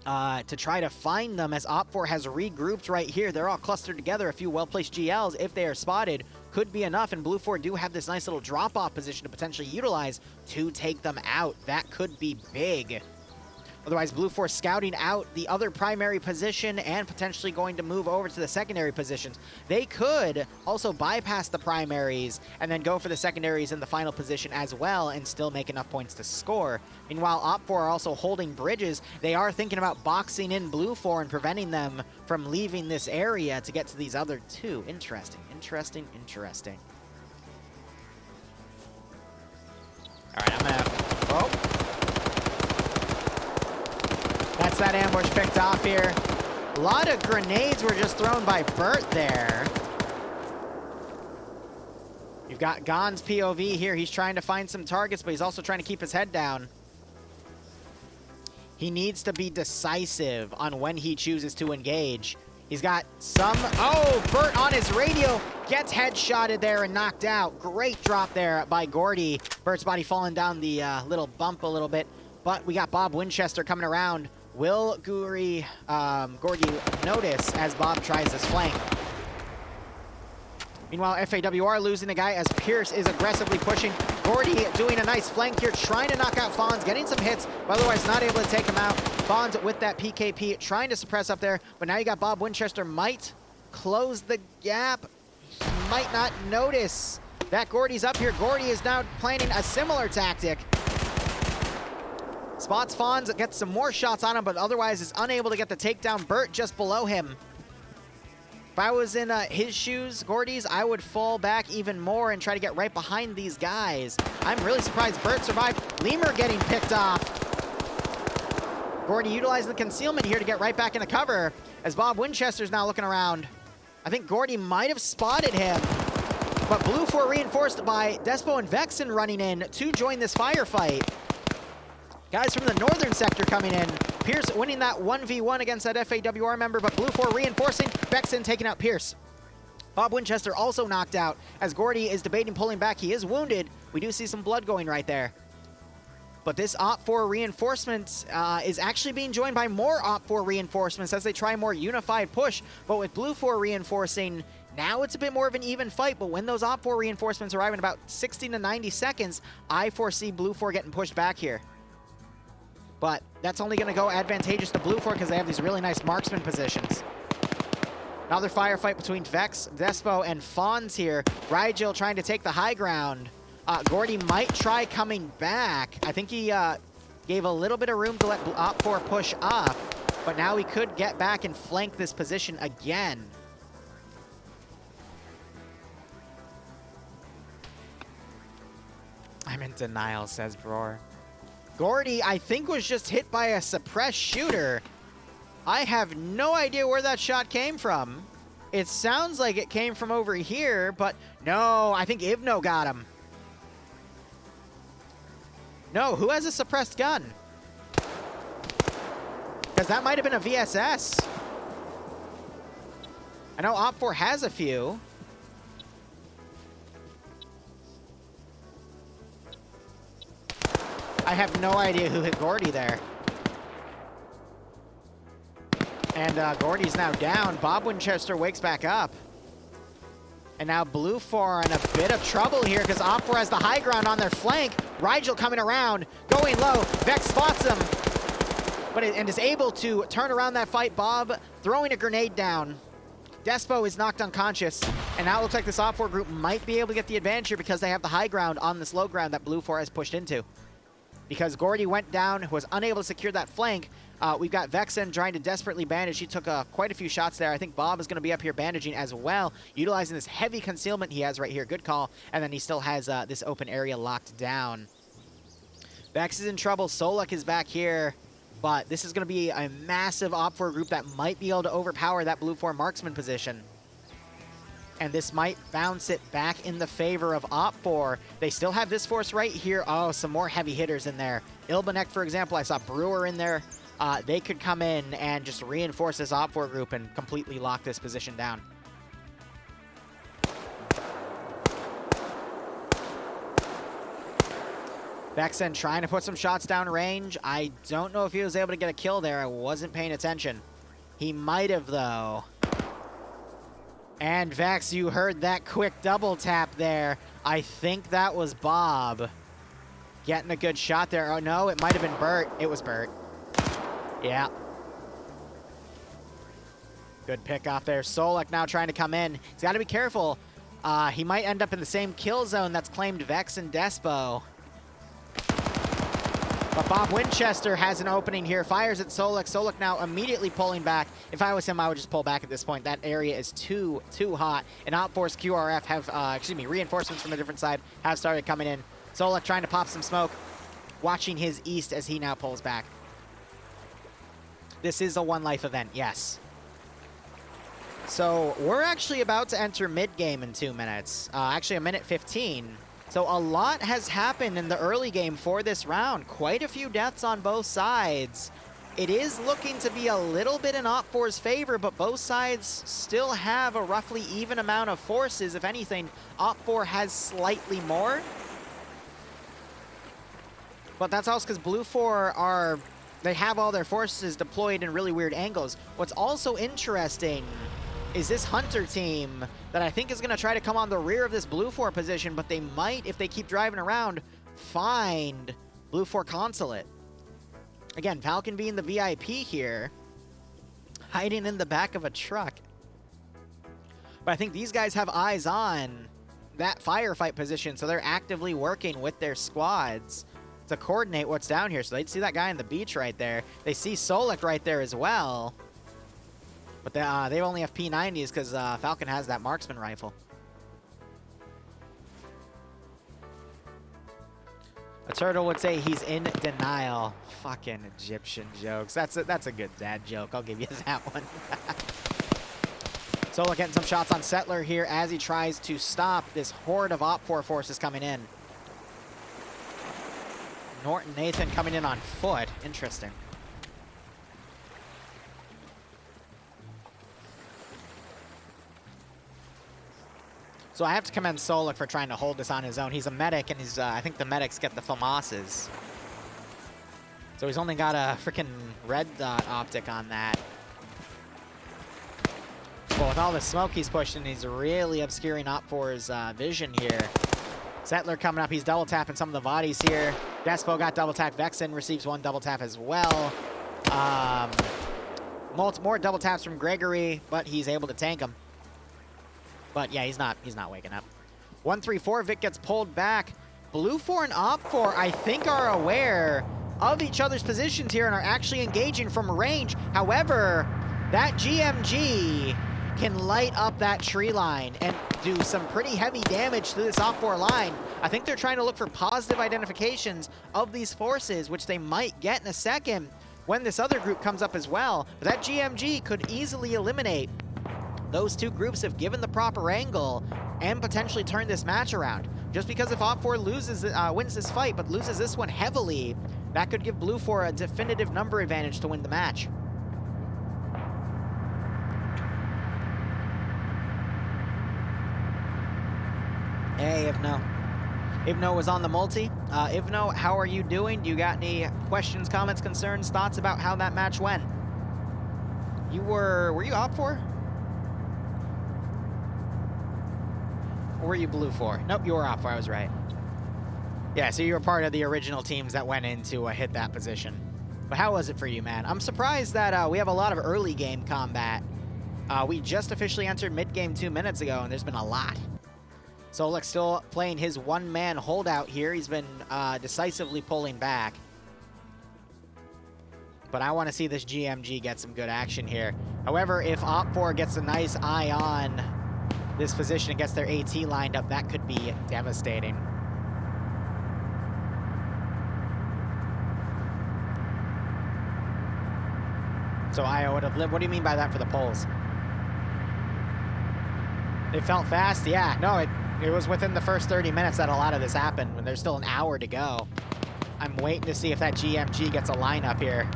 to try to find them, as OPFOR has regrouped right here. They're all clustered together. A few well-placed GLs, if they are spotted, could be enough, and Blue 4 do have this nice little drop-off position to potentially utilize to take them out. That could be big. Otherwise, Blue 4 scouting out the other primary position and potentially going to move over to the secondary positions. They could also bypass the primaries and then go for the secondaries in the final position as well and still make enough points to score. Meanwhile, OPFOR are also holding bridges. They are thinking about boxing in Blue 4 and preventing them from leaving this area to get to these other two. Interesting, interesting, interesting. All right, I'm gonna... Oh. That's that ambush picked off here. A lot of grenades were just thrown by Burt there. You've got Gon's POV here. He's trying to find some targets, but he's also trying to keep his head down. He needs to be decisive on when he chooses to engage. He's got some... Oh, Burt on his radio gets headshotted there and knocked out. Great drop there by Gordy. Burt's body falling down the little bump a little bit. But we got Bob Winchester coming around. Will Gordy notice as Bob tries his flank? Meanwhile, FAWR losing the guy as Pierce is aggressively pushing. Gordy doing a nice flank here, trying to knock out Fonz, getting some hits, but otherwise not able to take him out. Fonz with that PKP, trying to suppress up there, but now you got Bob Winchester, might close the gap. He might not notice that Gordy's up here. Gordy is now planning a similar tactic. Spots Fonz, gets some more shots on him, but otherwise is unable to get the takedown. Burt just below him. If I was in his shoes, Gordy's, I would fall back even more and try to get right behind these guys. I'm really surprised Burt survived. Lemur getting picked off. Gordy utilizing the concealment here to get right back in the cover, as Bob Winchester's now looking around. I think Gordy might have spotted him, but Blue 4 reinforced by Despo and Vexen running in to join this firefight. Guys from the northern sector coming in. Pierce winning that 1v1 against that FAWR member, but Blue 4 reinforcing. Vexen taking out Pierce. Bob Winchester also knocked out as Gordy is debating pulling back. He is wounded. We do see some blood going right there. But this OPFOR reinforcement is actually being joined by more OPFOR reinforcements as they try a more unified push. But with Blue 4 reinforcing, now it's a bit more of an even fight. But when those OPFOR reinforcements arrive in about 60 to 90 seconds, I foresee Blue 4 getting pushed back here. But that's only going to go advantageous to Blue 4 because they have these really nice marksman positions. Another firefight between Vex, Despo, and Fonz here. Rigel trying to take the high ground. Gordy might try coming back. I think he gave a little bit of room to let OPFOR push up, but now he could get back and flank this position again. I'm in denial, says Bror. Gordy, I think, was just hit by a suppressed shooter. I have no idea where that shot came from. It sounds like it came from over here, but no, I think Ivno got him. No, who has a suppressed gun? Because that might have been a VSS. I know OPFOR has a few. I have no idea who hit Gordy there. And Gordy's now down. Bob Winchester wakes back up. And now Blue 4 are in a bit of trouble here because OPFOR has the high ground on their flank. Rigel coming around, going low. Vex spots him, and is able to turn around that fight. Bob throwing a grenade down. Despo is knocked unconscious. And now it looks like this OPFOR group might be able to get the advantage here because they have the high ground on this low ground that Blue 4 has pushed into. Because Gordy went down, was unable to secure that flank. We've got Vexen trying to desperately bandage. He took quite a few shots there. I think Bob is going to be up here bandaging as well, utilizing this heavy concealment he has right here. Good call. And then he still has this open area locked down. Vex is in trouble. Solak is back here. But this is going to be a massive OPFOR group that might be able to overpower that Blue 4 marksman position. and this might bounce it back in the favor of OPFOR. They still have this force right here. Oh, some more heavy hitters in there. Ilbanek, for example, I saw Brewer in there. They could come in and just reinforce this OPFOR group and completely lock this position down. Vexen trying to put some shots down range. I don't know if he was able to get a kill there. I wasn't paying attention. He might have, though. And Vex, you heard that quick double tap there. I think that was Bob getting a good shot there. Oh, no, it might have been Bert. It was Bert. Yeah. Good pick off there. Solek now trying to come in. He's got to be careful. He might end up in the same kill zone that's claimed Vex and Despo. But Bob Winchester has an opening here, fires at Solek. Solek now immediately pulling back. If I was him, I would just pull back at this point. That area is too hot. And OPFOR's QRF have, reinforcements from a different side have started coming in. Solek trying to pop some smoke, watching his east as he now pulls back. This is a one-life event, yes. So we're actually about to enter mid-game in 2 minutes. Actually, a minute 15. So a lot has happened in the early game for this round. Quite a few deaths on both sides. It is looking to be a little bit in OPFOR's favor, but both sides still have a roughly even amount of forces. If anything, OPFOR has slightly more. But that's also because Blue 4 they have all their forces deployed in really weird angles. What's also interesting is this Hunter team that I think is going to try to come on the rear of this Blue 4 position, but they might, if they keep driving around, find Blue 4 Consulate. Again, Falcon being the VIP here, hiding in the back of a truck. But I think these guys have eyes on that firefight position, so they're actively working with their squads to coordinate what's down here. So they'd see that guy on the beach right there. They see Solek right there as well. But they only have P90s because Falcon has that marksman rifle. A turtle would say he's in denial. Fucking Egyptian jokes. That's a good dad joke. I'll give you that one. Solek getting some shots on Settler here as he tries to stop this horde of OPFOR forces coming in. Norton Nathan coming in on foot. Interesting. So I have to commend Solek for trying to hold this on his own. He's a medic, and I think the medics get the FAMASs. So he's only got a freaking red dot optic on that. But with all the smoke he's pushing, he's really obscuring OPFOR's vision here. Settler coming up. He's double tapping some of the VODs here. Despo got double tapped. Vexen receives one double tap as well. More double taps from Gregory, but he's able to tank him. But yeah, he's not waking up. 134, Vic gets pulled back. Blue 4 and OPFOR, I think, are aware of each other's positions here and are actually engaging from range. However, that GMG can light up that tree line and do some pretty heavy damage to this OPFOR line. I think they're trying to look for positive identifications of these forces, which they might get in a second when this other group comes up as well. But that GMG could easily eliminate those two groups if given the proper angle and potentially turn this match around. Just because if OPFOR wins this fight but loses this one heavily, that could give Blue 4 a definitive number advantage to win the match. Hey, Ivno. Ivno was on the multi. Ivno, how are you doing? Do you got any questions, comments, concerns, thoughts about how that match went? Were you OPFOR? Or were you Blue 4? Nope, you were OPFOR, I was right. Yeah, so you were part of the original teams that went in to hit that position. But how was it for you, man? I'm surprised that we have a lot of early game combat. We just officially entered mid-game 2 minutes ago, and there's been a lot. Solek still playing his one-man holdout here. He's been decisively pulling back. But I want to see this GMG get some good action here. However, if OPFOR gets a nice eye on this position and gets their AT lined up, that could be devastating. So Io would have lived. What do you mean by that for the polls? It felt fast, yeah. No, it was within the first 30 minutes that a lot of this happened, when there's still an hour to go. I'm waiting to see if that GMG gets a lineup here,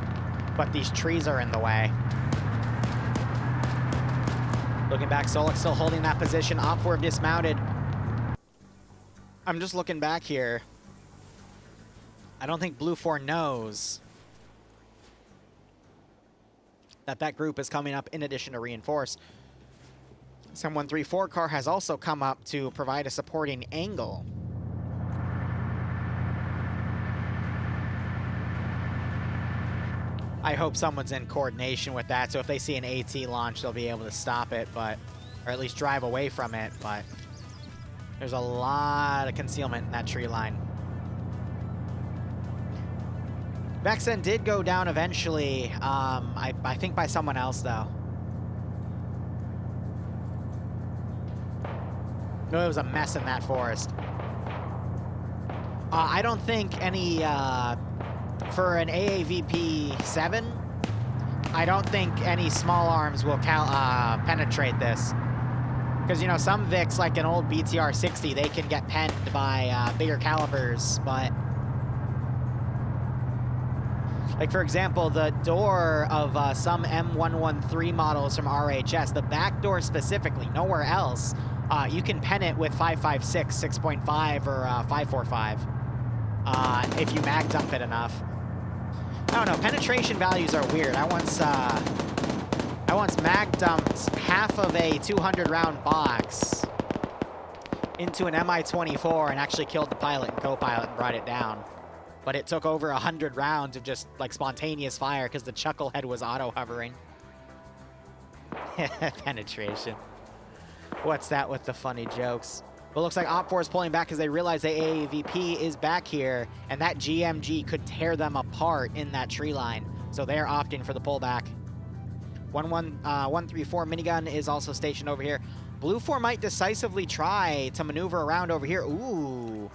but these trees are in the way. Looking back, Solik still holding that position. OFCRA dismounted. I'm just looking back here. I don't think Blue 4 knows that that group is coming up in addition to reinforce. Some 134 car has also come up to provide a supporting angle. I hope someone's in coordination with that, so if they see an AT launch, they'll be able to stop it, but, or at least drive away from it, but there's a lot of concealment in that tree line. Vexen did go down eventually, I think by someone else, though. No, it was a mess in that forest. I don't think any, for an AAVP 7, I don't think any small arms will penetrate this. Because, you know, some Vics, like an old BTR 60, they can get penned by bigger calibers, but... Like, for example, the door of some M113 models from RHS, the back door specifically, nowhere else, you can pen it with 5.56, 6.5, or 5.45 if you mag dump it enough. I don't know, penetration values are weird. I once mag dumped half of a 200 round box into an Mi-24 and actually killed the pilot and co-pilot and brought it down. But it took over 100 rounds of just like spontaneous fire because the chucklehead was auto-hovering. Penetration. What's that with the funny jokes? Well, looks like OPFOR is pulling back because they realize the AAVP is back here, and that GMG could tear them apart in that tree line. So they're opting for the pullback. 134 minigun is also stationed over here. Blue 4 might decisively try to maneuver around over here. Ooh.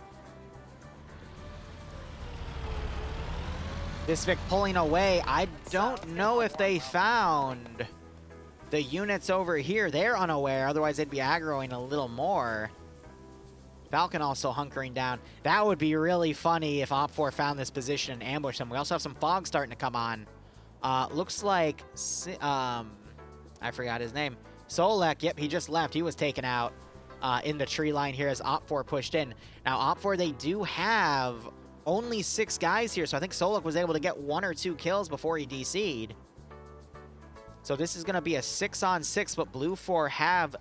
This Vic pulling away. I don't know if they found the units over here. They're unaware, otherwise they'd be aggroing a little more. Falcon also hunkering down. That would be really funny if OPFOR found this position and ambushed them. We also have some fog starting to come on. Looks like, I forgot his name. Solek, yep, he just left. He was taken out in the tree line here as OPFOR pushed in. Now, OPFOR, they do have only 6 guys here, so I think Solek was able to get 1 or 2 kills before he DC'd. So this is going to be a 6-on-6, but Blue 4 have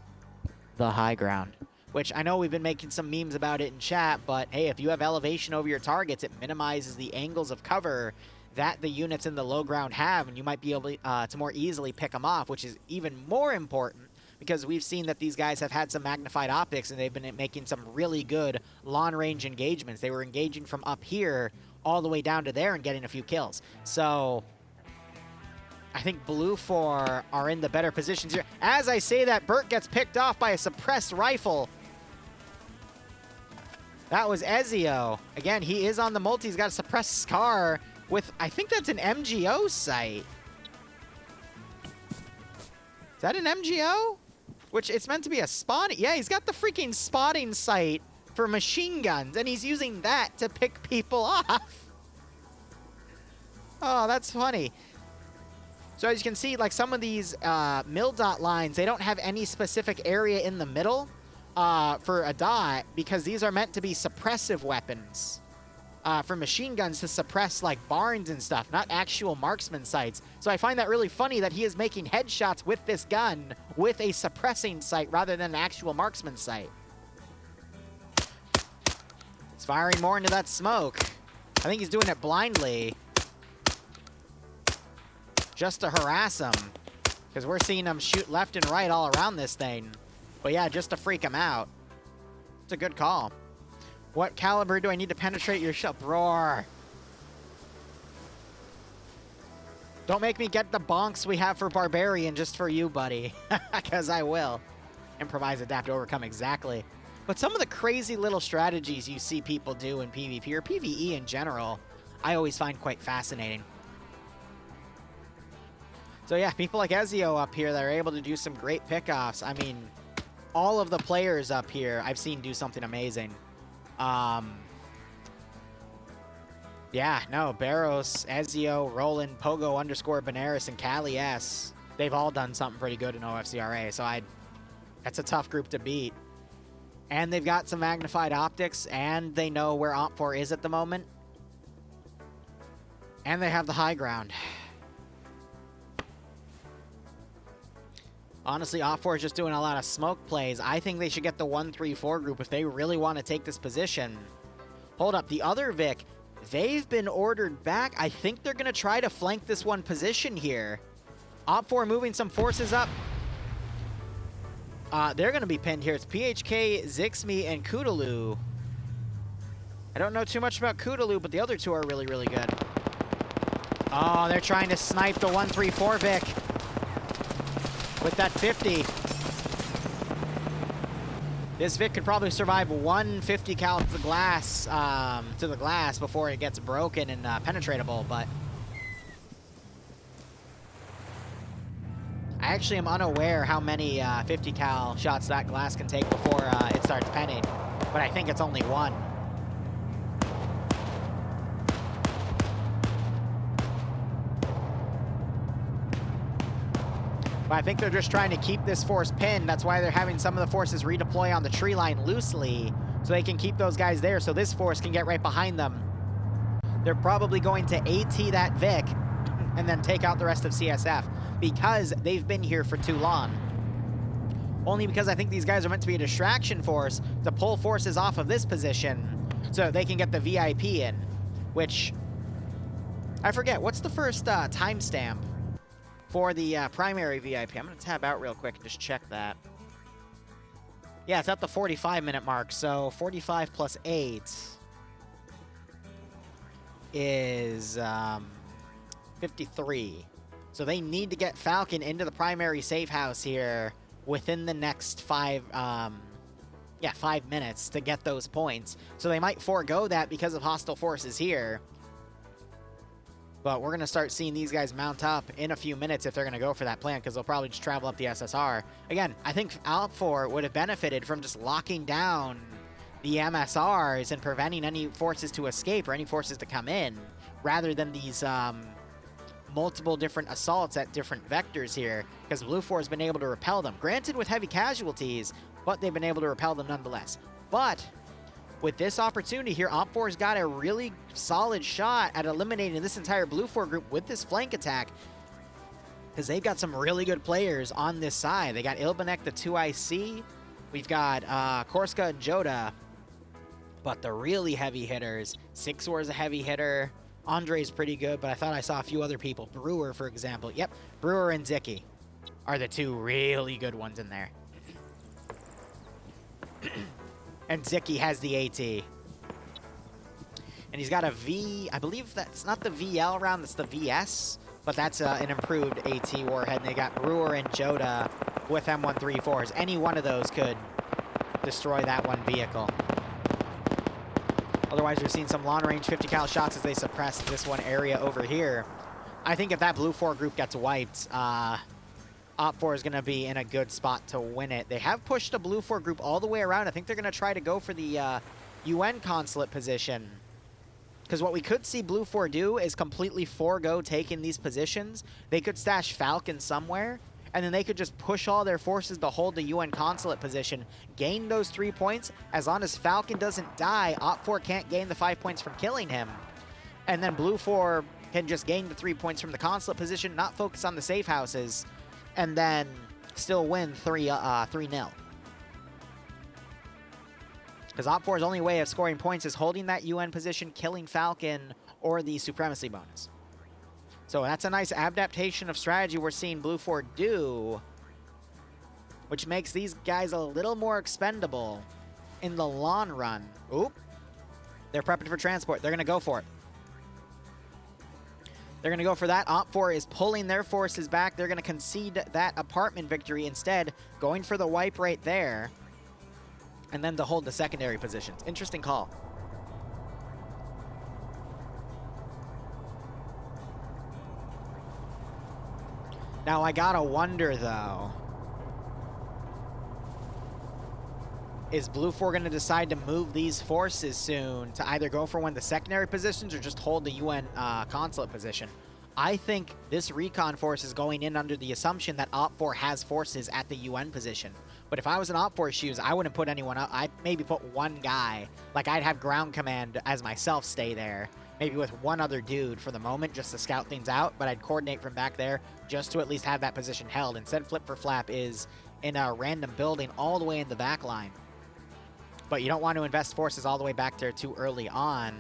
the high ground. Which I know we've been making some memes about it in chat, but hey, if you have elevation over your targets, it minimizes the angles of cover that the units in the low ground have, and you might be able to more easily pick them off, which is even more important because we've seen that these guys have had some magnified optics and they've been making some really good long-range engagements. They were engaging from up here all the way down to there and getting a few kills. So I think Blue 4 are in the better positions here. As I say that, Burt gets picked off by a suppressed rifle. That was Ezio. Again, he is on the multi. He's got a suppressed scar with, I think that's an MGO sight. Is that an MGO? Which it's meant to be a spotting. Yeah, he's got the freaking spotting sight for machine guns, and he's using that to pick people off. Oh, that's funny. So as you can see, like some of these mill dot lines, they don't have any specific area in the middle for a dot because these are meant to be suppressive weapons for machine guns to suppress like barns and stuff, not actual marksman sights. So I find that really funny that he is making headshots with this gun with a suppressing sight rather than an actual marksman sight. He's firing more into that smoke. I think he's doing it blindly, just to harass him, because we're seeing him shoot left and right all around this thing. But yeah, just to freak him out. It's a good call. What caliber do I need to penetrate your ship? Roar. Don't make me get the bonks we have for Barbarian just for you, buddy. Because I will. Improvise, adapt, overcome, exactly. But some of the crazy little strategies you see people do in PvP, or PvE in general, I always find quite fascinating. So yeah, people like Ezio up here that are able to do some great pickoffs. I mean, all of the players up here I've seen do something amazing. Yeah, no, Barros, Ezio, Roland, Pogo _ Benares, and Cali S. They've all done something pretty good in OFCRA, so that's a tough group to beat. And they've got some magnified optics, and they know where OPFOR is at the moment. And they have the high ground. Honestly, OPFOR is just doing a lot of smoke plays. I think they should get the 1-3-4 group if they really want to take this position. Hold up, the other Vic, they've been ordered back. I think they're going to try to flank this one position here. OPFOR moving some forces up. They're going to be pinned here. It's PHK, Zixmi, and Kudaloo. I don't know too much about Kudaloo, but the other two are really, really good. Oh, they're trying to snipe the 1-3-4 Vic with that 50. This Vic could probably survive 150 cal to the glass before it gets broken and penetratable, but I actually am unaware how many 50 cal shots that glass can take before it starts penning, but I think it's only one. But I think they're just trying to keep this force pinned. That's why they're having some of the forces redeploy on the tree line loosely, so they can keep those guys there so this force can get right behind them. They're probably going to AT that Vic and then take out the rest of CSF because they've been here for too long. Only because I think these guys are meant to be a distraction force to pull forces off of this position so they can get the VIP in, which I forget. What's the first timestamp for the primary VIP? I'm going to tab out real quick and just check that. Yeah, it's at the 45-minute mark, so 45 plus 8 is 53. So they need to get Falcon into the primary safe house here within the next 5 minutes to get those points. So they might forego that because of hostile forces here. But we're going to start seeing these guys mount up in a few minutes if they're going to go for that plan, because they'll probably just travel up the SSR. Again, I think OPFOR would have benefited from just locking down the MSRs and preventing any forces to escape or any forces to come in, rather than these multiple different assaults at different vectors here, because Blue 4 has been able to repel them. Granted, with heavy casualties, but they've been able to repel them nonetheless. But with this opportunity here, OPFOR's got a really solid shot at eliminating this entire Blue 4 group with this flank attack, because they've got some really good players on this side. They got Ilbanek, the 2IC. We've got Korska and Joda. But the really heavy hitters, Sixor's a heavy hitter. Andre's pretty good, but I thought I saw a few other people. Brewer, for example. Yep, Brewer and Ziki are the two really good ones in there. And Ziki has the AT. And he's got a V, I believe that's not the VL round, that's the VS. But that's an improved AT warhead. And they got Brewer and Joda with M134s. Any one of those could destroy that one vehicle. Otherwise, we're seeing some long-range 50 cal shots as they suppress this one area over here. I think if that Blue 4 group gets wiped, OPFOR is going to be in a good spot to win it. They have pushed a Blue 4 group all the way around. I think they're going to try to go for the UN Consulate position. Because what we could see Blue 4 do is completely forego taking these positions. They could stash Falcon somewhere, and then they could just push all their forces to hold the UN Consulate position, gain those 3 points. As long as Falcon doesn't die, OPFOR can't gain the 5 points from killing him. And then Blue 4 can just gain the 3 points from the Consulate position, not focus on the safe houses, and then still win 3-0. Because OPFOR's only way of scoring points is holding that UN position, killing Falcon, or the supremacy bonus. So that's a nice adaptation of strategy we're seeing Blue 4 do, which makes these guys a little more expendable in the long run. Oop. They're prepping for transport. They're going to go for it. They're going to go for that. OPFOR is pulling their forces back. They're going to concede that apartment victory instead, going for the wipe right there, and then to hold the secondary positions. Interesting call. Now, I gotta wonder, though, is Blue 4 going to decide to move these forces soon to either go for one of the secondary positions or just hold the UN consulate position? I think this recon force is going in under the assumption that OPFOR has forces at the UN position. But if I was in OPFOR's shoes, I wouldn't put anyone up. I'd maybe put one guy. Like, I'd have ground command as myself stay there. Maybe with one other dude for the moment, just to scout things out. But I'd coordinate from back there just to at least have that position held. Instead, Flip for Flap is in a random building all the way in the back line. But you don't want to invest forces all the way back there too early on.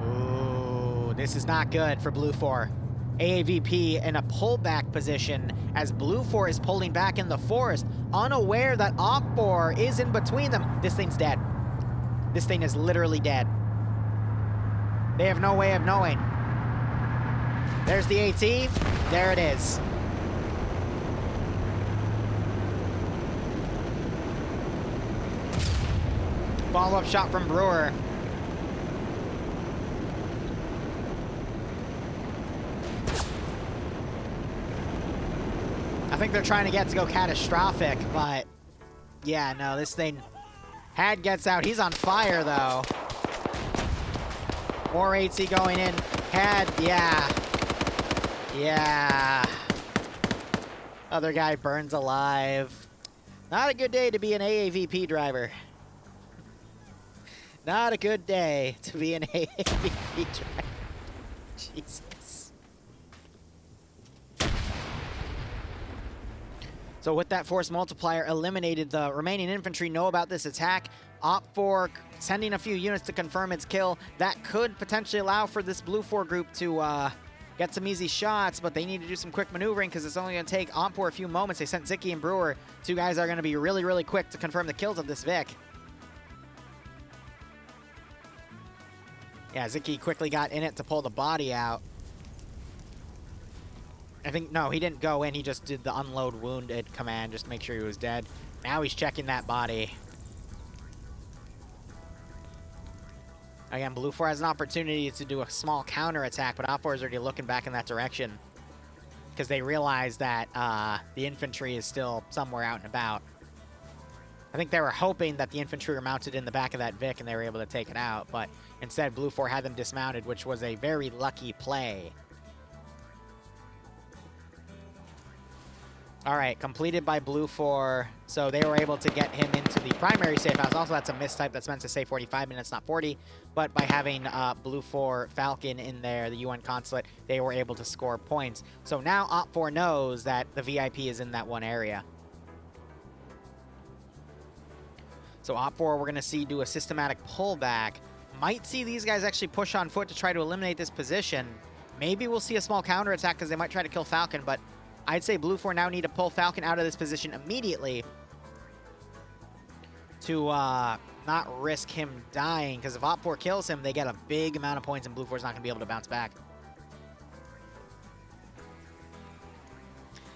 Ooh, this is not good for Blue 4. AAVP in a pullback position as Blue 4 is pulling back in the forest, unaware that OPFOR is in between them. This thing's dead. This thing is literally dead. They have no way of knowing. There's the AT. There it is. Follow-up shot from Brewer. I think they're trying to get to go catastrophic, but yeah, no, this thing... Had gets out. He's on fire, though. More AT going in. Had, yeah. Yeah. Other guy burns alive. Not a good day to be an AAVP driver. Not a good day to be an AAVP driver. Jesus. So with that force multiplier eliminated, the remaining infantry know about this attack. OPFOR sending a few units to confirm its kill. That could potentially allow for this Blue 4 group to get some easy shots, but they need to do some quick maneuvering because it's only going to take OPFOR a few moments. They sent Zicky and Brewer. Two guys are going to be really, really quick to confirm the kills of this Vic. Yeah, Zicky quickly got in it to pull the body out. I think, no, he didn't go in. He just did the unload wounded command, just to make sure he was dead. Now he's checking that body. Again, Blue 4 has an opportunity to do a small counterattack, but OPFOR is already looking back in that direction because they realize that the infantry is still somewhere out and about. I think they were hoping that the infantry were mounted in the back of that Vic and they were able to take it out, but instead Blue 4 had them dismounted, which was a very lucky play. All right, completed by Blue 4. So they were able to get him into the primary safe house. Also, that's a mistype that's meant to say 45 minutes, not 40. But by having Blue 4 Falcon in there, the UN Consulate, they were able to score points. So now OPFOR knows that the VIP is in that one area. So OPFOR, we're going to see do a systematic pullback. Might see these guys actually push on foot to try to eliminate this position. Maybe we'll see a small counterattack because they might try to kill Falcon, but I'd say Blue 4 now need to pull Falcon out of this position immediately to not risk him dying, because if OPFOR kills him, they get a big amount of points and Blue 4's not going to be able to bounce back.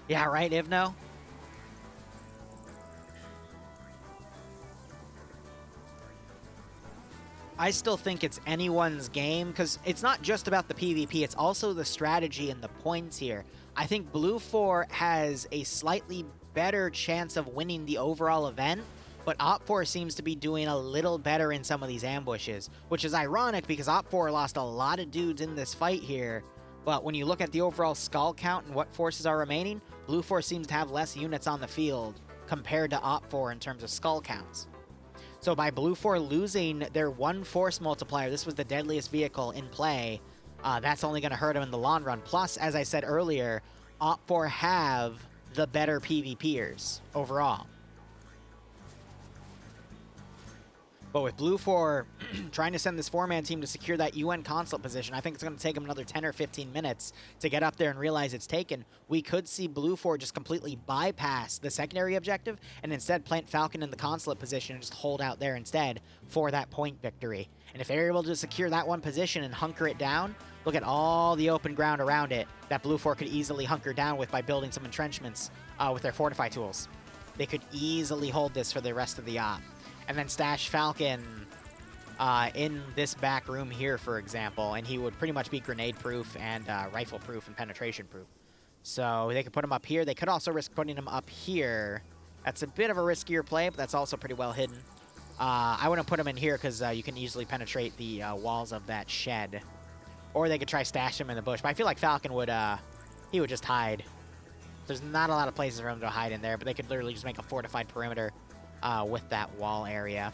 Yeah, right, Ivno? I still think it's anyone's game, because it's not just about the PvP, it's also the strategy and the points here. I think Blue 4 has a slightly better chance of winning the overall event, but OPFOR seems to be doing a little better in some of these ambushes, which is ironic because OPFOR lost a lot of dudes in this fight here, but when you look at the overall skull count and what forces are remaining, Blue 4 seems to have less units on the field compared to OPFOR in terms of skull counts. So by Blue 4 losing their one force multiplier, this was the deadliest vehicle in play, that's only going to hurt them in the long run. Plus, as I said earlier, OPFOR have the better PvPers overall. But with Blue 4 trying to send this 4-man team to secure that UN consulate position, I think it's going to take them another 10 or 15 minutes to get up there and realize it's taken. We could see Blue 4 just completely bypass the secondary objective and instead plant Falcon in the consulate position and just hold out there instead for that point victory. And if they're able to secure that one position and hunker it down, look at all the open ground around it that Blue 4 could easily hunker down with by building some entrenchments with their fortify tools. They could easily hold this for the rest of the op. And then stash Falcon in this back room here, for example, and he would pretty much be grenade-proof and rifle-proof and penetration-proof. So they could put him up here. They could also risk putting him up here That's a bit of a riskier play, but that's also pretty well hidden. I wouldn't put him in here because you can easily penetrate the walls of that shed. Or they could try stash him in the bush. But I feel like Falcon would, he would just hide. There's not a lot of places for him to hide in there, but they could literally just make a fortified perimeter with that wall area.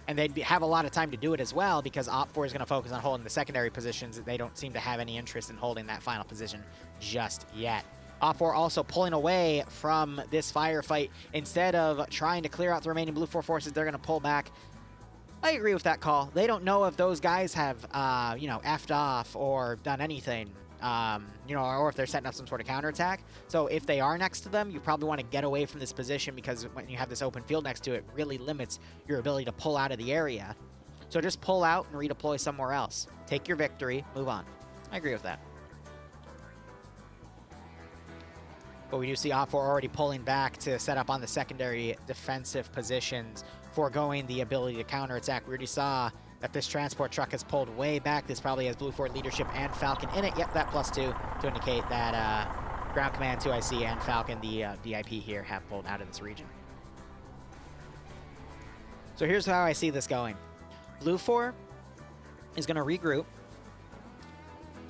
And they'd have a lot of time to do it as well because OPFOR is going to focus on holding the secondary positions. They don't seem to have any interest in holding that final position just yet. OPFOR also pulling away from this firefight. Instead of trying to clear out the remaining Blue 4 forces, they're going to pull back. I agree with that call. They don't know if those guys have, you know, effed off or done anything, you know, or if they're setting up some sort of counterattack. So if they are next to them, you probably want to get away from this position because when you have this open field next to it, really limits your ability to pull out of the area. So just pull out and redeploy somewhere else. Take your victory, move on. I agree with that. But we do see OPFOR already pulling back to set up on the secondary defensive positions, foregoing the ability to counterattack. We already saw that this transport truck has pulled way back. This probably has Blue 4 leadership and Falcon in it. Yep, that +2 to indicate that Ground Command 2IC and Falcon, the DIP here, have pulled out of this region. So here's how I see this going. Blue 4 is going to regroup.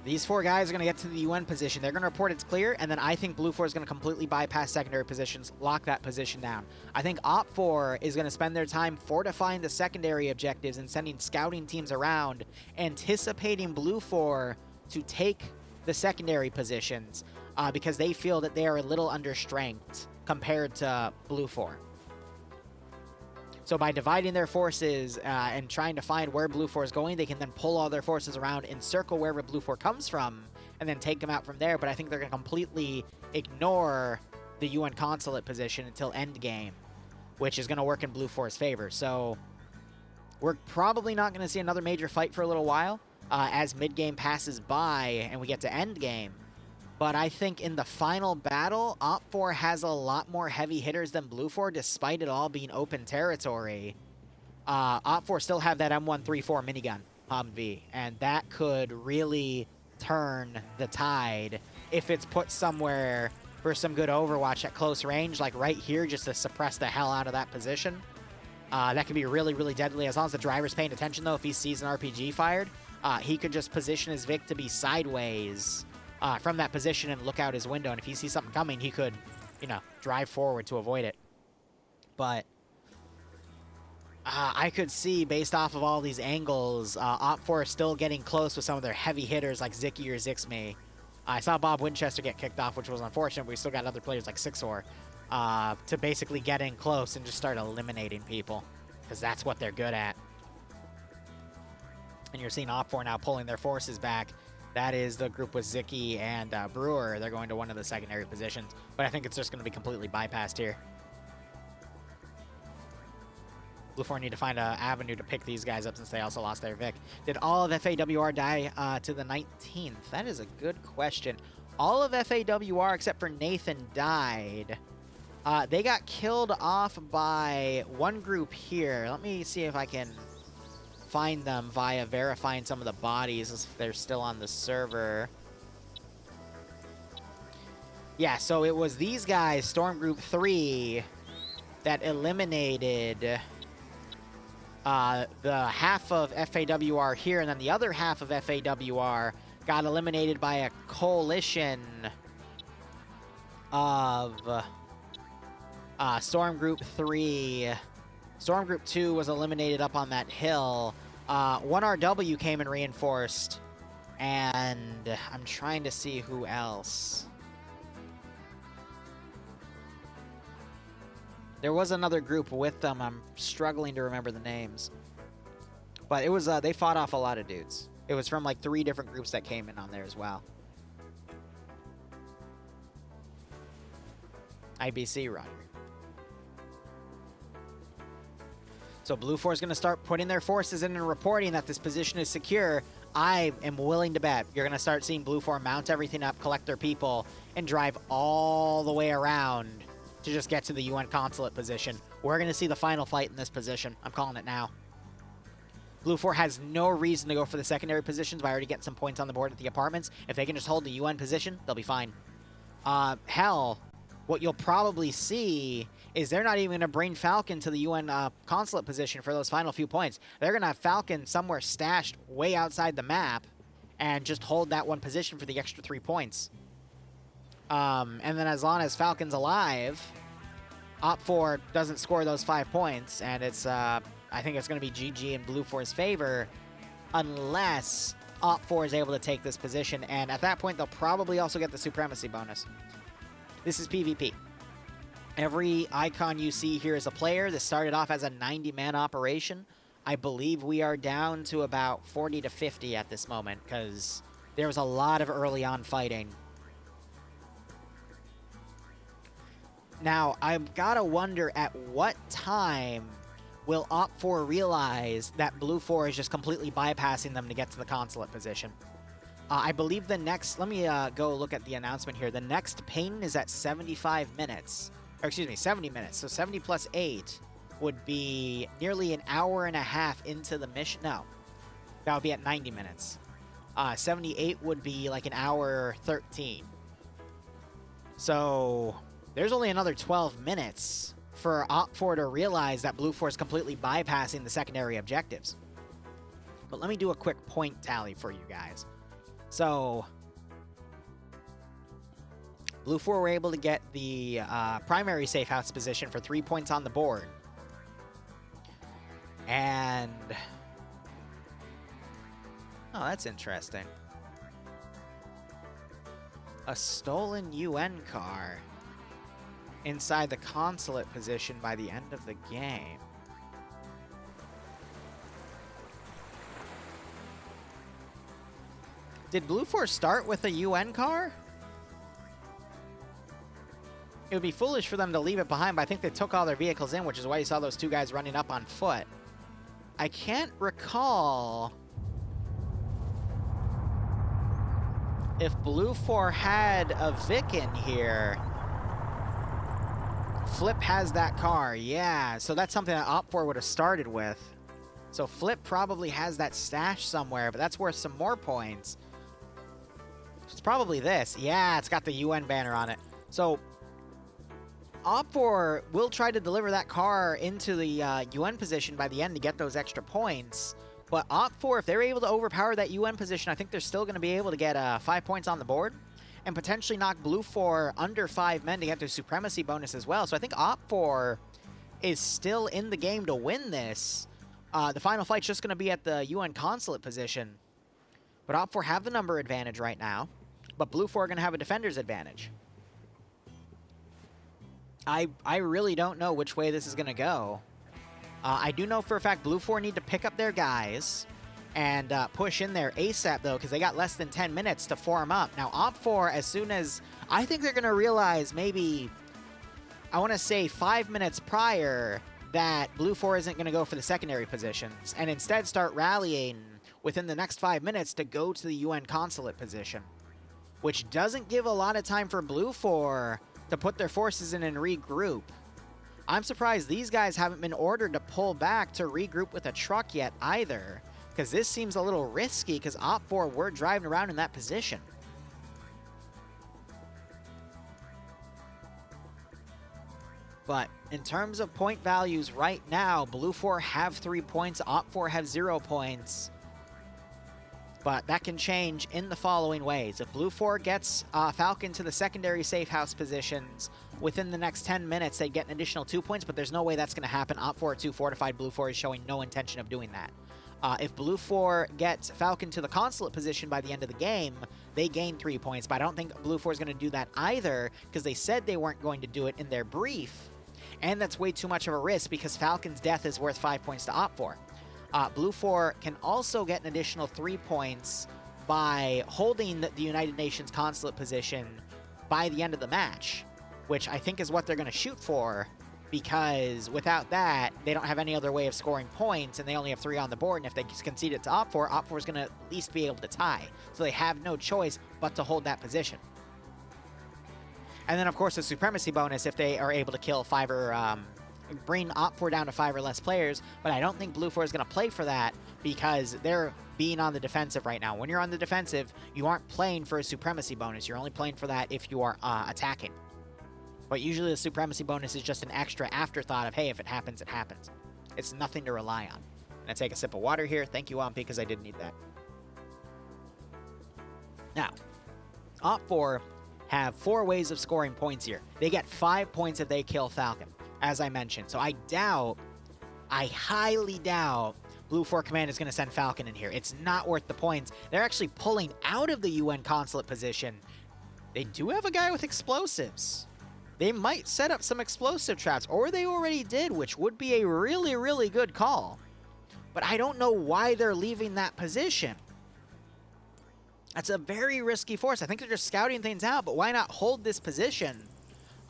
These 4 guys are going to get to the UN position. They're going to report it's clear, and then I think Blue 4 is going to completely bypass secondary positions, lock that position down. I think OPFOR is going to spend their time fortifying the secondary objectives and sending scouting teams around, anticipating Blue 4 to take the secondary positions because they feel that they are a little under strength compared to Blue 4. So by dividing their forces and trying to find where Blue 4 is going, they can then pull all their forces around, encircle wherever Blue 4 comes from, and then take them out from there. But I think they're going to completely ignore the UN Consulate position until endgame, which is going to work in Blue 4's favor. So we're probably not going to see another major fight for a little while as mid-game passes by and we get to endgame. But I think in the final battle, OPFOR has a lot more heavy hitters than Blue 4, despite it all being open territory. OPFOR still have that M134 minigun, Humvee, and that could really turn the tide if it's put somewhere for some good Overwatch at close range, like right here, just to suppress the hell out of that position. That could be really, really deadly. As long as the driver's paying attention, though, if he sees an RPG fired, he could just position his Vic to be sideways from that position and look out his window. And if he sees something coming, he could, you know, drive forward to avoid it. But I could see, based off of all these angles, OPFOR still getting close with some of their heavy hitters like Ziki or Zixme. I saw Bob Winchester get kicked off, which was unfortunate, but we still got other players like Sixor to basically get in close and just start eliminating people, because that's what they're good at. And you're seeing OPFOR now pulling their forces back. That is the group with Ziki and Brewer. They're going to one of the secondary positions. But I think it's just going to be completely bypassed here. Blue 4 need to find an avenue to pick these guys up since they also lost their Vic. Did all of FAWR die to the 19th? That is a good question. All of FAWR except for Nathan died. They got killed off by one group here. Let me see if I can find them via verifying some of the bodies if they're still on the server. Yeah, so it was these guys, Storm Group 3, that eliminated the half of FAWR here, and then the other half of FAWR got eliminated by a coalition of Storm Group 3. Storm Group 2 was eliminated up on that hill. 1RW came and reinforced. And I'm trying to see who else. There was another group with them. I'm struggling to remember the names. But it was, they fought off a lot of dudes. It was from like 3 different groups that came in on there as well. IBC, Roger. So Blue 4 is going to start putting their forces in and reporting that this position is secure. I am willing to bet you're going to start seeing Blue 4 mount everything up, collect their people, and drive all the way around to just get to the UN Consulate position. We're going to see the final fight in this position. I'm calling it now. Blue 4 has no reason to go for the secondary positions by already getting some points on the board at the apartments. If they can just hold the UN position, they'll be fine. Hell, what you'll probably see is they're not even going to bring Falcon to the UN consulate position for those final few points. They're going to have Falcon somewhere stashed way outside the map and just hold that one position for the extra 3 points. And then as long as Falcon's alive, Op4 doesn't score those 5 points, and it's, I think it's going to be GG in Blue 4's favor, unless Op4 is able to take this position, and at that point, they'll probably also get the supremacy bonus. This is PvP. Every icon you see here is a player. This started off as a 90-man operation. I believe we are down to about 40 to 50 at this moment, because there was a lot of early on fighting. Now, I've got to wonder at what time will Op4 realize that Blue 4 is just completely bypassing them to get to the consulate position. I believe the next... Let me go look at the announcement here. The next pain is at 75 minutes. Or excuse me, 70 minutes. So 70 plus 8 would be nearly an hour and a half into the mission. No, that would be at 90 minutes. 78 would be like an hour 13. So there's only another 12 minutes for Op4 to realize that Blue 4 is completely bypassing the secondary objectives. But let me do a quick point tally for you guys. So Blue 4 were able to get the primary safe house position for 3 points on the board. And... oh, that's interesting. A stolen UN car inside the consulate position by the end of the game. Did Blue 4 start with a UN car? It would be foolish for them to leave it behind, but I think they took all their vehicles in, which is why you saw those two guys running up on foot. I can't recall if Blue 4 had a Vic in here. Flip has that car, yeah. So that's something that Op4 would have started with. So Flip probably has that stash somewhere, but that's worth some more points. It's probably this. Yeah, it's got the UN banner on it. So Op4 will try to deliver that car into the UN position by the end to get those extra points. But Op4, if they're able to overpower that UN position, I think they're still going to be able to get 5 points on the board and potentially knock Blue 4 under 5 men to get their supremacy bonus as well. So I think Op4 is still in the game to win this. The final fight's just going to be at the UN consulate position. But Op4 have the number advantage right now. But Blue 4 are going to have a defender's advantage. I really don't know which way this is going to go. I do know for a fact Blue 4 need to pick up their guys and push in there ASAP, though, because they got less than 10 minutes to form up. Now, Op4, as soon as... I think they're going to realize maybe, I want to say 5 minutes prior, that Blue 4 isn't going to go for the secondary positions, and instead start rallying within the next 5 minutes to go to the UN consulate position, which doesn't give a lot of time for Blue 4 to put their forces in and regroup. I'm surprised these guys haven't been ordered to pull back to regroup with a truck yet either, because this seems a little risky because Op4 were driving around in that position. But in terms of point values right now, Blue 4 have 3 points, Op4 have 0 points. But that can change in the following ways. If Blue 4 gets Falcon to the secondary safe house positions within the next 10 minutes, they get an additional 2 points, but there's no way that's going to happen. Op4 are too fortified. Blue 4 is showing no intention of doing that. If Blue 4 gets Falcon to the consulate position by the end of the game, they gain 3 points, but I don't think Blue 4 is going to do that either, because they said they weren't going to do it in their brief, and that's way too much of a risk because Falcon's death is worth 5 points to Op4. Blue 4 can also get an additional 3 points by holding the United Nations consulate position by the end of the match, which I think is what they're going to shoot for, because without that, they don't have any other way of scoring points, and they only have 3 on the board, and if they concede it to Op4, Op4 is going to at least be able to tie. So they have no choice but to hold that position. And then, of course, the supremacy bonus if they are able to kill 5 or... bring Op4 down to 5 or less players, but I don't think Blue 4 is going to play for that because they're being on the defensive right now. When you're on the defensive, you aren't playing for a supremacy bonus. You're only playing for that if you are attacking. But usually the supremacy bonus is just an extra afterthought of, hey, if it happens, it happens. It's nothing to rely on. And I take a sip of water here. Thank you, Wampi, because I did need that. Now, OFCRA have 4 ways of scoring points here. They get 5 points if they kill Falcon, as I mentioned. So I highly doubt Blue 4 Command is going to send Falcon in here. It's not worth the points. They're actually pulling out of the UN Consulate position. They do have a guy with explosives. They might set up some explosive traps, or they already did, which would be a really, really good call. But I don't know why they're leaving that position. That's a very risky force. I think they're just scouting things out, but why not hold this position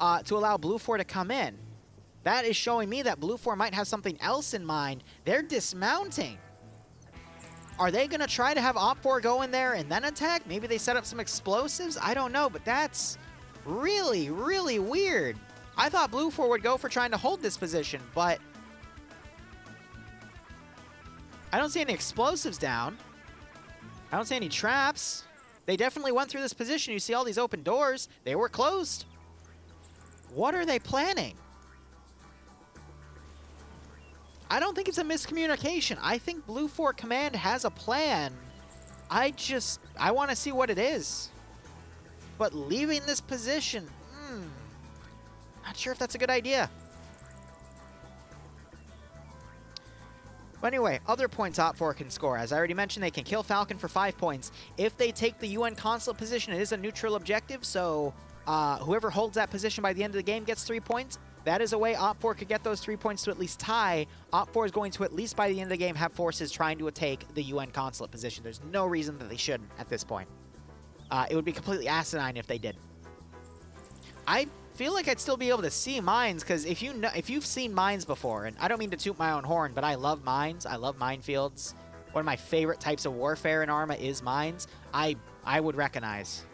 to allow Blue 4 to come in? That is showing me that Blue 4 might have something else in mind. They're dismounting. Are they going to try to have OFCRA go in there and then attack? Maybe they set up some explosives? I don't know, but that's really, really weird. I thought Blue 4 would go for trying to hold this position, but I don't see any explosives down. I don't see any traps. They definitely went through this position. You see all these open doors. They were closed. What are they planning? I don't think it's a miscommunication. I think Blue 4 Command has a plan. I want to see what it is. But leaving this position, not sure if that's a good idea. But anyway, other points OFCRA can score. As I already mentioned, they can kill Falcon for 5 points. If they take the UN Consulate position, it is a neutral objective, so whoever holds that position by the end of the game gets 3 points. That is a way OFCRA could get those 3 points to at least tie. OFCRA is going to, at least by the end of the game, have forces trying to take the UN Consulate position. There's no reason that they shouldn't at this point. It would be completely asinine if they did. I feel like I'd still be able to see mines, because if you've seen mines before, and I don't mean to toot my own horn, but I love mines. I love minefields. One of my favorite types of warfare in Arma is mines. I would recognize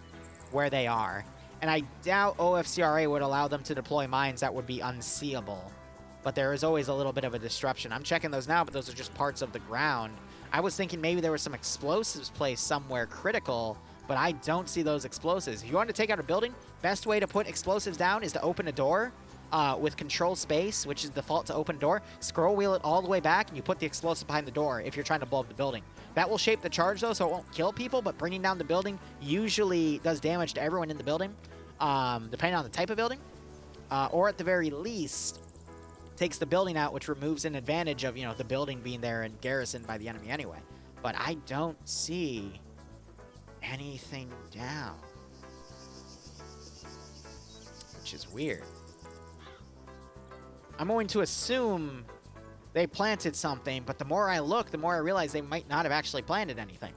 where they are. And I doubt OFCRA would allow them to deploy mines that would be unseeable. But there is always a little bit of a disruption. I'm checking those now, but those are just parts of the ground. I was thinking maybe there was some explosives placed somewhere critical, but I don't see those explosives. If you want to take out a building, best way to put explosives down is to open a door with control space, which is default to open door. Scroll wheel it all the way back, and you put the explosive behind the door if you're trying to blow up the building. That will shape the charge, though, so it won't kill people, but bringing down the building usually does damage to everyone in the building, depending on the type of building. Or at the very least, takes the building out, which removes an advantage of, the building being there and garrisoned by the enemy anyway. But I don't see anything down, which is weird. I'm going to assume they planted something, but the more I look, the more I realize they might not have actually planted anything.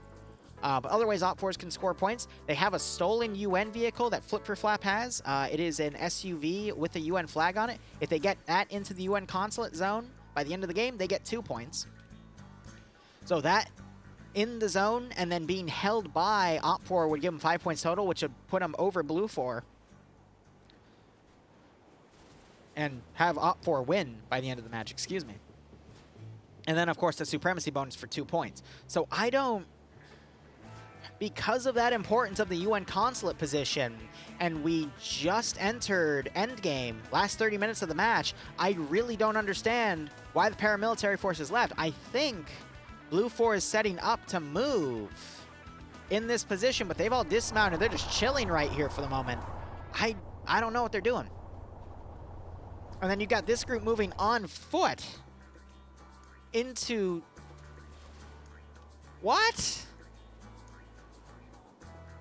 But other ways OFCRA can score points. They have a stolen UN vehicle that Flip for Flap has. It is an SUV with a UN flag on it. If they get that into the UN Consulate zone by the end of the game, they get 2 points. So that in the zone and then being held by OFCRA would give them 5 points total, which would put them over Blue 4. And have OFCRA win by the end of the match, excuse me. And then, of course, the supremacy bonus for 2 points. So I don't... Because of that importance of the UN Consulate position, and we just entered endgame, last 30 minutes of the match, I really don't understand why the paramilitary forces left. I think Blue 4 is setting up to move in this position, but they've all dismounted. They're just chilling right here for the moment. I don't know what they're doing. And then you got this group moving on foot into... What?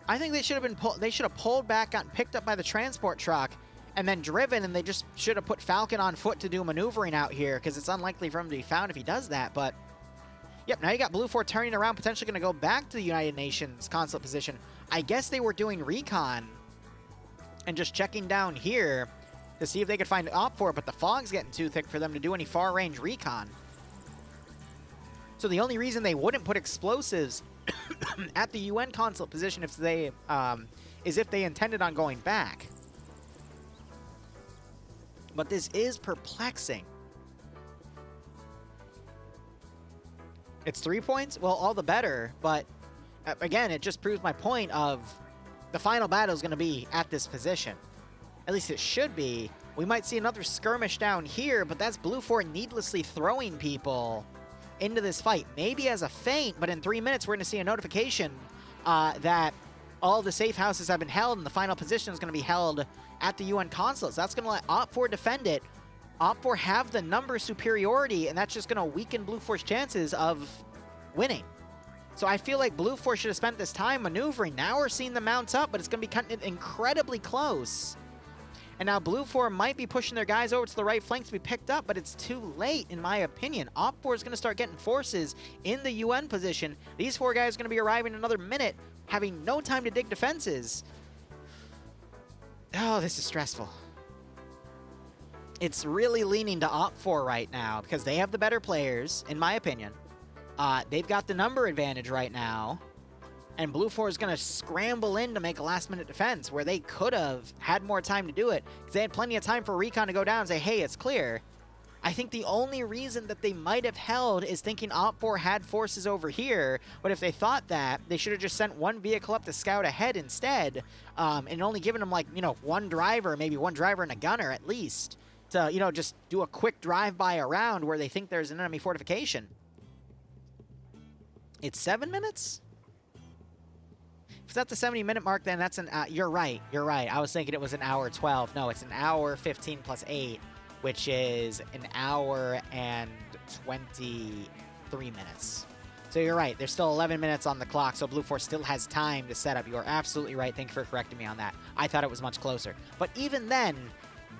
I think they should have pulled back, gotten picked up by the transport truck, and then driven, and they just should have put Falcon on foot to do maneuvering out here, because it's unlikely for him to be found if he does that. But, yep, now you got Blue 4 turning around, potentially going to go back to the United Nations consulate position. I guess they were doing recon and just checking down here to see if they could find OFCRA, but the fog's getting too thick for them to do any far-range recon. So the only reason they wouldn't put explosives at the UN consulate position is if they intended on going back. But this is perplexing. It's 3 points? Well, all the better, but again, it just proves my point of the final battle is going to be at this position. At least it should be. We might see another skirmish down here, but that's Blue 4 needlessly throwing people into this fight. Maybe as a feint, but in 3 minutes we're going to see a notification that all the safe houses have been held, and the final position is going to be held at the UN Consulate. So that's going to let OFCRA defend it. OFCRA have the number superiority, and that's just going to weaken Blue 4's chances of winning. So I feel like Blue 4 should have spent this time maneuvering. Now we're seeing the mounts up, but it's going to be cutting it incredibly close. And now Blue 4 might be pushing their guys over to the right flank to be picked up, but it's too late, in my opinion. OFCRA is going to start getting forces in the UN position. These 4 guys are going to be arriving in another minute, having no time to dig defenses. Oh, this is stressful. It's really leaning to OFCRA right now because they have the better players, in my opinion. They've got the number advantage right now. And Blue 4 is going to scramble in to make a last-minute defense where they could have had more time to do it because they had plenty of time for Recon to go down and say, hey, it's clear. I think the only reason that they might have held is thinking OFCRA had forces over here, but if they thought that, they should have just sent one vehicle up to scout ahead instead, and only given them, like, you know, one driver, maybe one driver and a gunner at least, to, you know, just do a quick drive-by around where they think there's an enemy fortification. It's 7 minutes? If it's at the 70-minute mark, then that's an... you're right. You're right. I was thinking it was an hour 12. No, it's an hour 15 plus 8, which is an hour and 23 minutes. So you're right. There's still 11 minutes on the clock, so Blue 4 still has time to set up. You are absolutely right. Thank you for correcting me on that. I thought it was much closer. But even then,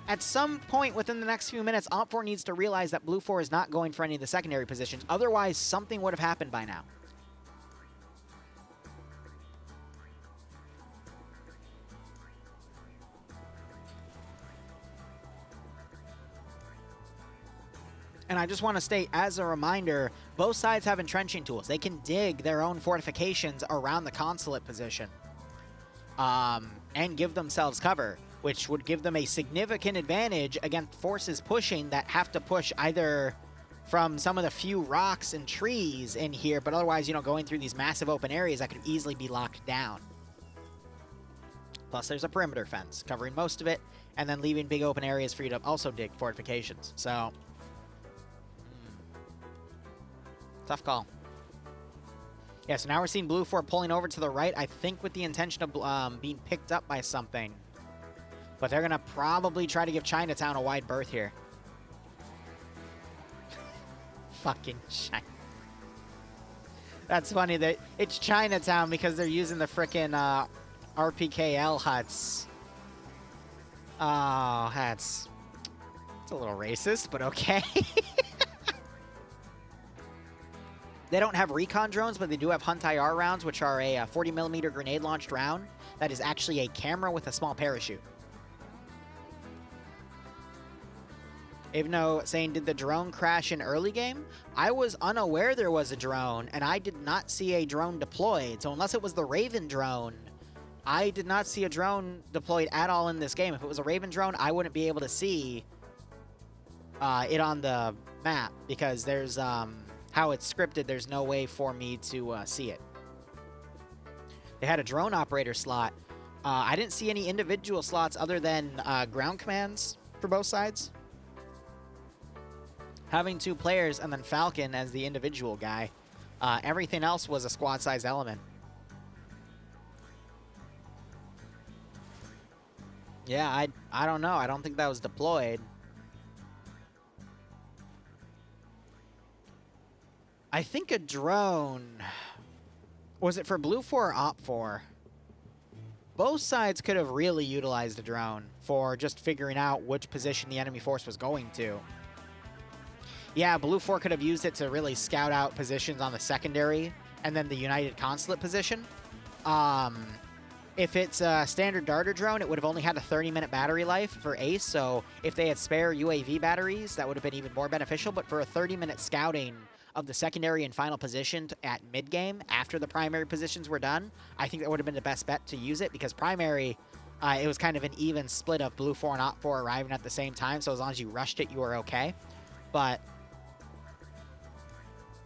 at some point within the next few minutes, OFCRA needs to realize that Blue 4 is not going for any of the secondary positions. Otherwise, something would have happened by now. And I just want to state, as a reminder, both sides have entrenching tools. They can dig their own fortifications around the consulate position and give themselves cover, which would give them a significant advantage against forces pushing that have to push either from some of the few rocks and trees in here, but otherwise, you know, going through these massive open areas that could easily be locked down. Plus, there's a perimeter fence covering most of it, and then leaving big open areas for you to also dig fortifications. So... tough call. Yeah, so now we're seeing Blue 4 pulling over to the right, I think with the intention of being picked up by something. But they're going to probably try to give Chinatown a wide berth here. Fucking China. That's funny that it's Chinatown because they're using the frickin' RPKL huts. Oh, it's a little racist, but okay. They don't have recon drones, but they do have Hunt IR rounds, which are a 40mm grenade-launched round that is actually a camera with a small parachute. Ivno saying, did the drone crash in early game? I was unaware there was a drone, and I did not see a drone deployed. So unless it was the Raven drone, I did not see a drone deployed at all in this game. If it was a Raven drone, I wouldn't be able to see it on the map because there's... how it's scripted, there's no way for me to see it. They had a drone operator slot. I didn't see any individual slots other than ground commands for both sides. Having 2 players and then Falcon as the individual guy. Everything else was a squad-sized element. Yeah, I don't know. I don't think that was deployed. I think a drone... was it for Blue 4 or Op 4? Both sides could have really utilized a drone for just figuring out which position the enemy force was going to. Yeah, Blue 4 could have used it to really scout out positions on the secondary and then the United Consulate position. If it's a standard darter drone, it would have only had a 30-minute battery life for Ace, so if they had spare UAV batteries, that would have been even more beneficial. But for a 30-minute scouting of the secondary and final position at mid-game, after the primary positions were done, I think that would have been the best bet to use it, because primary, it was kind of an even split of Blue 4 and Op 4 arriving at the same time, so as long as you rushed it, you were okay. But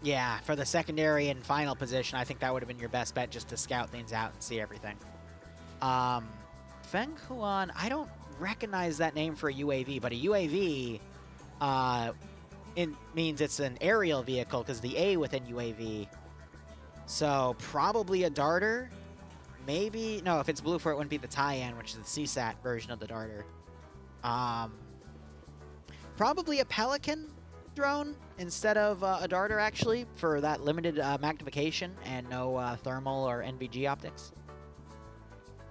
yeah, for the secondary and final position, I think that would have been your best bet, just to scout things out and see everything. Feng Huan, I don't recognize that name for a UAV, but a UAV it means it's an aerial vehicle because the A within UAV. So probably a darter. Maybe no. If it's Blue 4, it wouldn't be the Taiyan, which is the CSAT version of the darter. Probably a Pelican drone instead of a darter, actually, for that limited magnification and no thermal or NVG optics.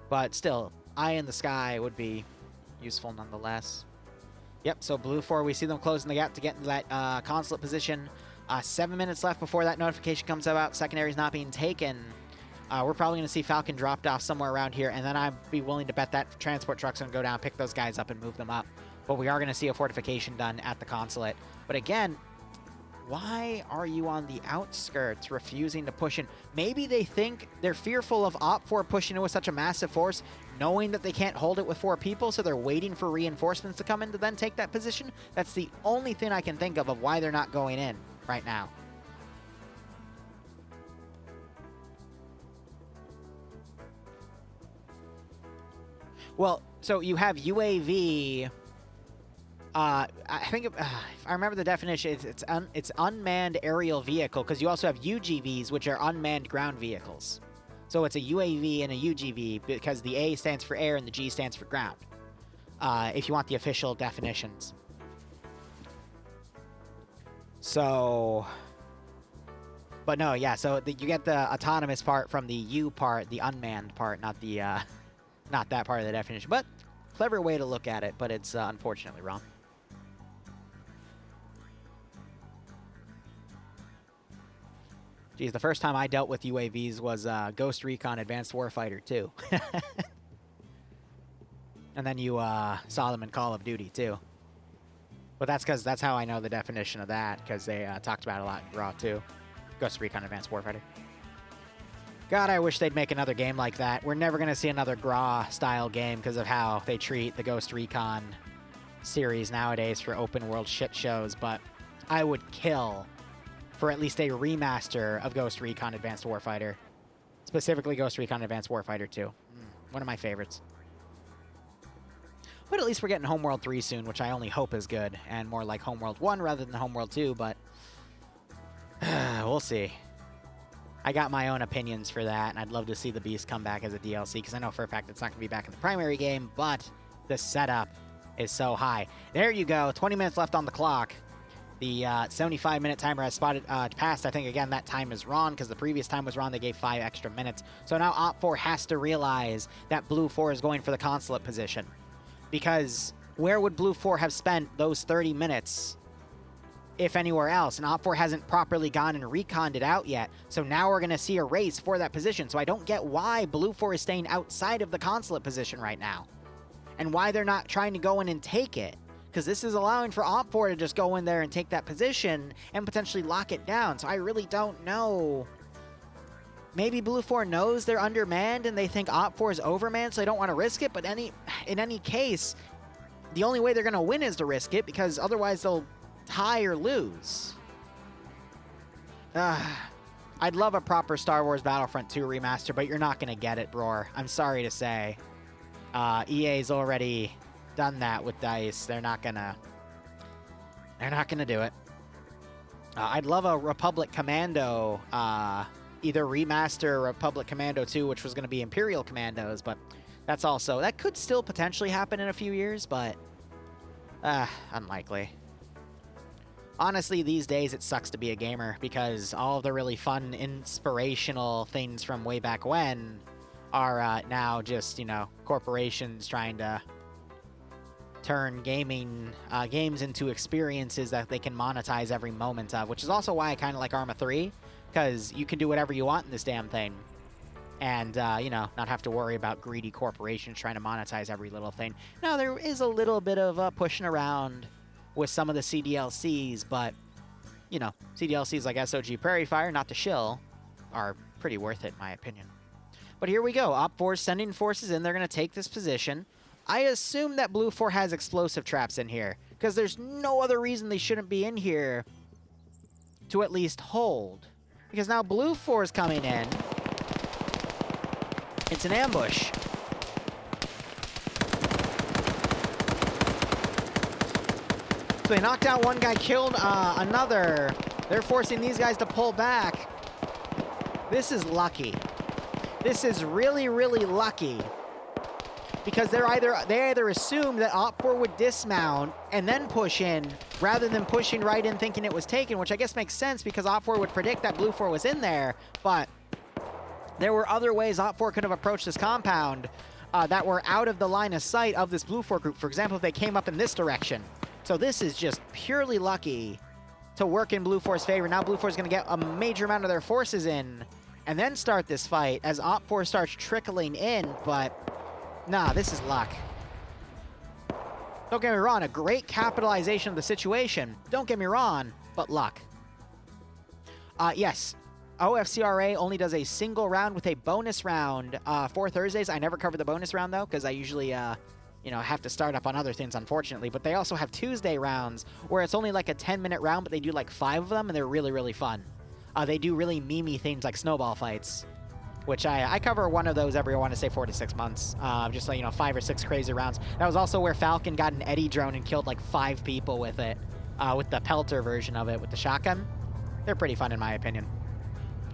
But still, eye in the sky would be useful nonetheless. Yep, so Blue 4, we see them closing the gap to get into that Consulate position. 7 minutes left before that notification comes about. Secondary's not being taken. We're probably going to see Falcon dropped off somewhere around here, and then I'd be willing to bet that transport truck's going to go down, pick those guys up, and move them up. But we are going to see a fortification done at the Consulate. But again, why are you on the outskirts refusing to push in? Maybe they think they're fearful of OPFOR pushing in with such a massive force, knowing that they can't hold it with 4 people, so they're waiting for reinforcements to come in to then take that position. That's the only thing I can think of why they're not going in right now. Well, so you have UAV. I think if I remember the definition, it's unmanned aerial vehicle, because you also have UGVs, which are unmanned ground vehicles. So it's a UAV and a UGV because the A stands for air and the G stands for ground. If you want the official definitions. So, but no, yeah. So you get the autonomous part from the U part, the unmanned part, not the not that part of the definition. But clever way to look at it, but it's unfortunately wrong. Geez, the first time I dealt with UAVs was Ghost Recon Advanced Warfighter 2. And then you saw them in Call of Duty too. But that's because that's how I know the definition of that, because they talked about it a lot in Raw too. Ghost Recon Advanced Warfighter. God, I wish they'd make another game like that. We're never going to see another GRA-style game because of how they treat the Ghost Recon series nowadays for open-world shit shows, but I would kill for at least a remaster of Ghost Recon Advanced Warfighter. Specifically Ghost Recon Advanced Warfighter 2. One of my favorites. But at least we're getting Homeworld 3 soon, which I only hope is good, and more like Homeworld 1 rather than Homeworld 2, but we'll see. I got my own opinions for that, and I'd love to see the Beast come back as a DLC, because I know for a fact it's not going to be back in the primary game, but the setup is so high. There you go, 20 minutes left on the clock. The 75-minute timer has passed. I think, again, that time is wrong because the previous time was wrong. They gave 5 extra minutes. So now OPFOR has to realize that Blue 4 is going for the Consulate position. Because where would Blue 4 have spent those 30 minutes, if anywhere else? And OPFOR hasn't properly gone and reconned it out yet. So now we're going to see a race for that position. So I don't get why Blue 4 is staying outside of the Consulate position right now. And why they're not trying to go in and take it. Because this is allowing for OPFOR to just go in there and take that position and potentially lock it down. So I really don't know. Maybe Blue 4 knows they're undermanned and they think OPFOR is overmanned, so they don't want to risk it. But in any case, the only way they're going to win is to risk it, because otherwise they'll tie or lose. I'd love a proper Star Wars Battlefront 2 remaster, but you're not going to get it, Bror. I'm sorry to say. EA's already done that with DICE. They're not gonna do it. I'd love a Republic Commando, either remaster Republic Commando 2, which was going to be Imperial Commandos, but that could still potentially happen in a few years, but unlikely. Honestly, these days it sucks to be a gamer, because all of the really fun, inspirational things from way back when are now just, corporations trying to turn games into experiences that they can monetize every moment of, which is also why I kind of like Arma 3, because you can do whatever you want in this damn thing. And, not have to worry about greedy corporations trying to monetize every little thing. Now, there is a little bit of pushing around with some of the CDLCs, but, CDLCs like SOG Prairie Fire, not to shill, are pretty worth it, in my opinion. But here we go. OPFOR sending forces in. They're going to take this position. I assume that Blue 4 has explosive traps in here, because there's no other reason they shouldn't be in here to at least hold. Because now Blue 4 is coming in. It's an ambush. So they knocked out one guy, killed another. They're forcing these guys to pull back. This is lucky. This is really, really lucky. Because they either assumed that OPFOR would dismount and then push in, rather than pushing right in thinking it was taken, which I guess makes sense because OPFOR would predict that Blue 4 was in there, but there were other ways OPFOR could have approached this compound that were out of the line of sight of this Blue 4 group. For example, if they came up in this direction. So this is just purely lucky to work in Blue 4's favor. Now Blue 4 is going to get a major amount of their forces in and then start this fight as OPFOR starts trickling in, but nah, this is luck. Don't get me wrong, a great capitalization of the situation. Don't get me wrong, but luck. Yes, OFCRA only does a single round with a bonus round for Thursdays. I never cover the bonus round, though, because I usually, you know, have to start up on other things, unfortunately. But they also have Tuesday rounds where it's only like a 10-minute round, but they do like 5 of them, and they're really, really fun. They do really meme-y things like snowball fights, which I cover one of those every, I want to say, 4 to 6 months. Just like, you know, 5 or 6 crazy rounds. That was also where Falcon got an Eddie drone and killed like 5 people with it, with the Pelter version of it, with the shotgun. They're pretty fun in my opinion.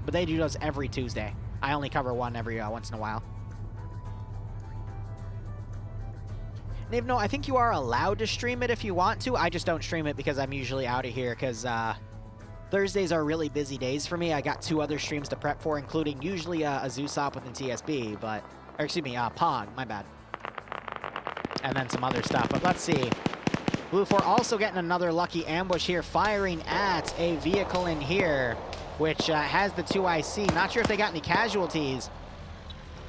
But they do those every Tuesday. I only cover one every once in a while. Nave, no, I think you are allowed to stream it if you want to. I just don't stream it because I'm usually out of here because Thursdays are really busy days for me. I got 2 other streams to prep for, including usually a Zoosop within TSB, but, or excuse me, Pog, my bad. And then some other stuff, but let's see. Blue 4 also getting another lucky ambush here, firing at a vehicle in here, which has the 2 IC. Not sure if they got any casualties.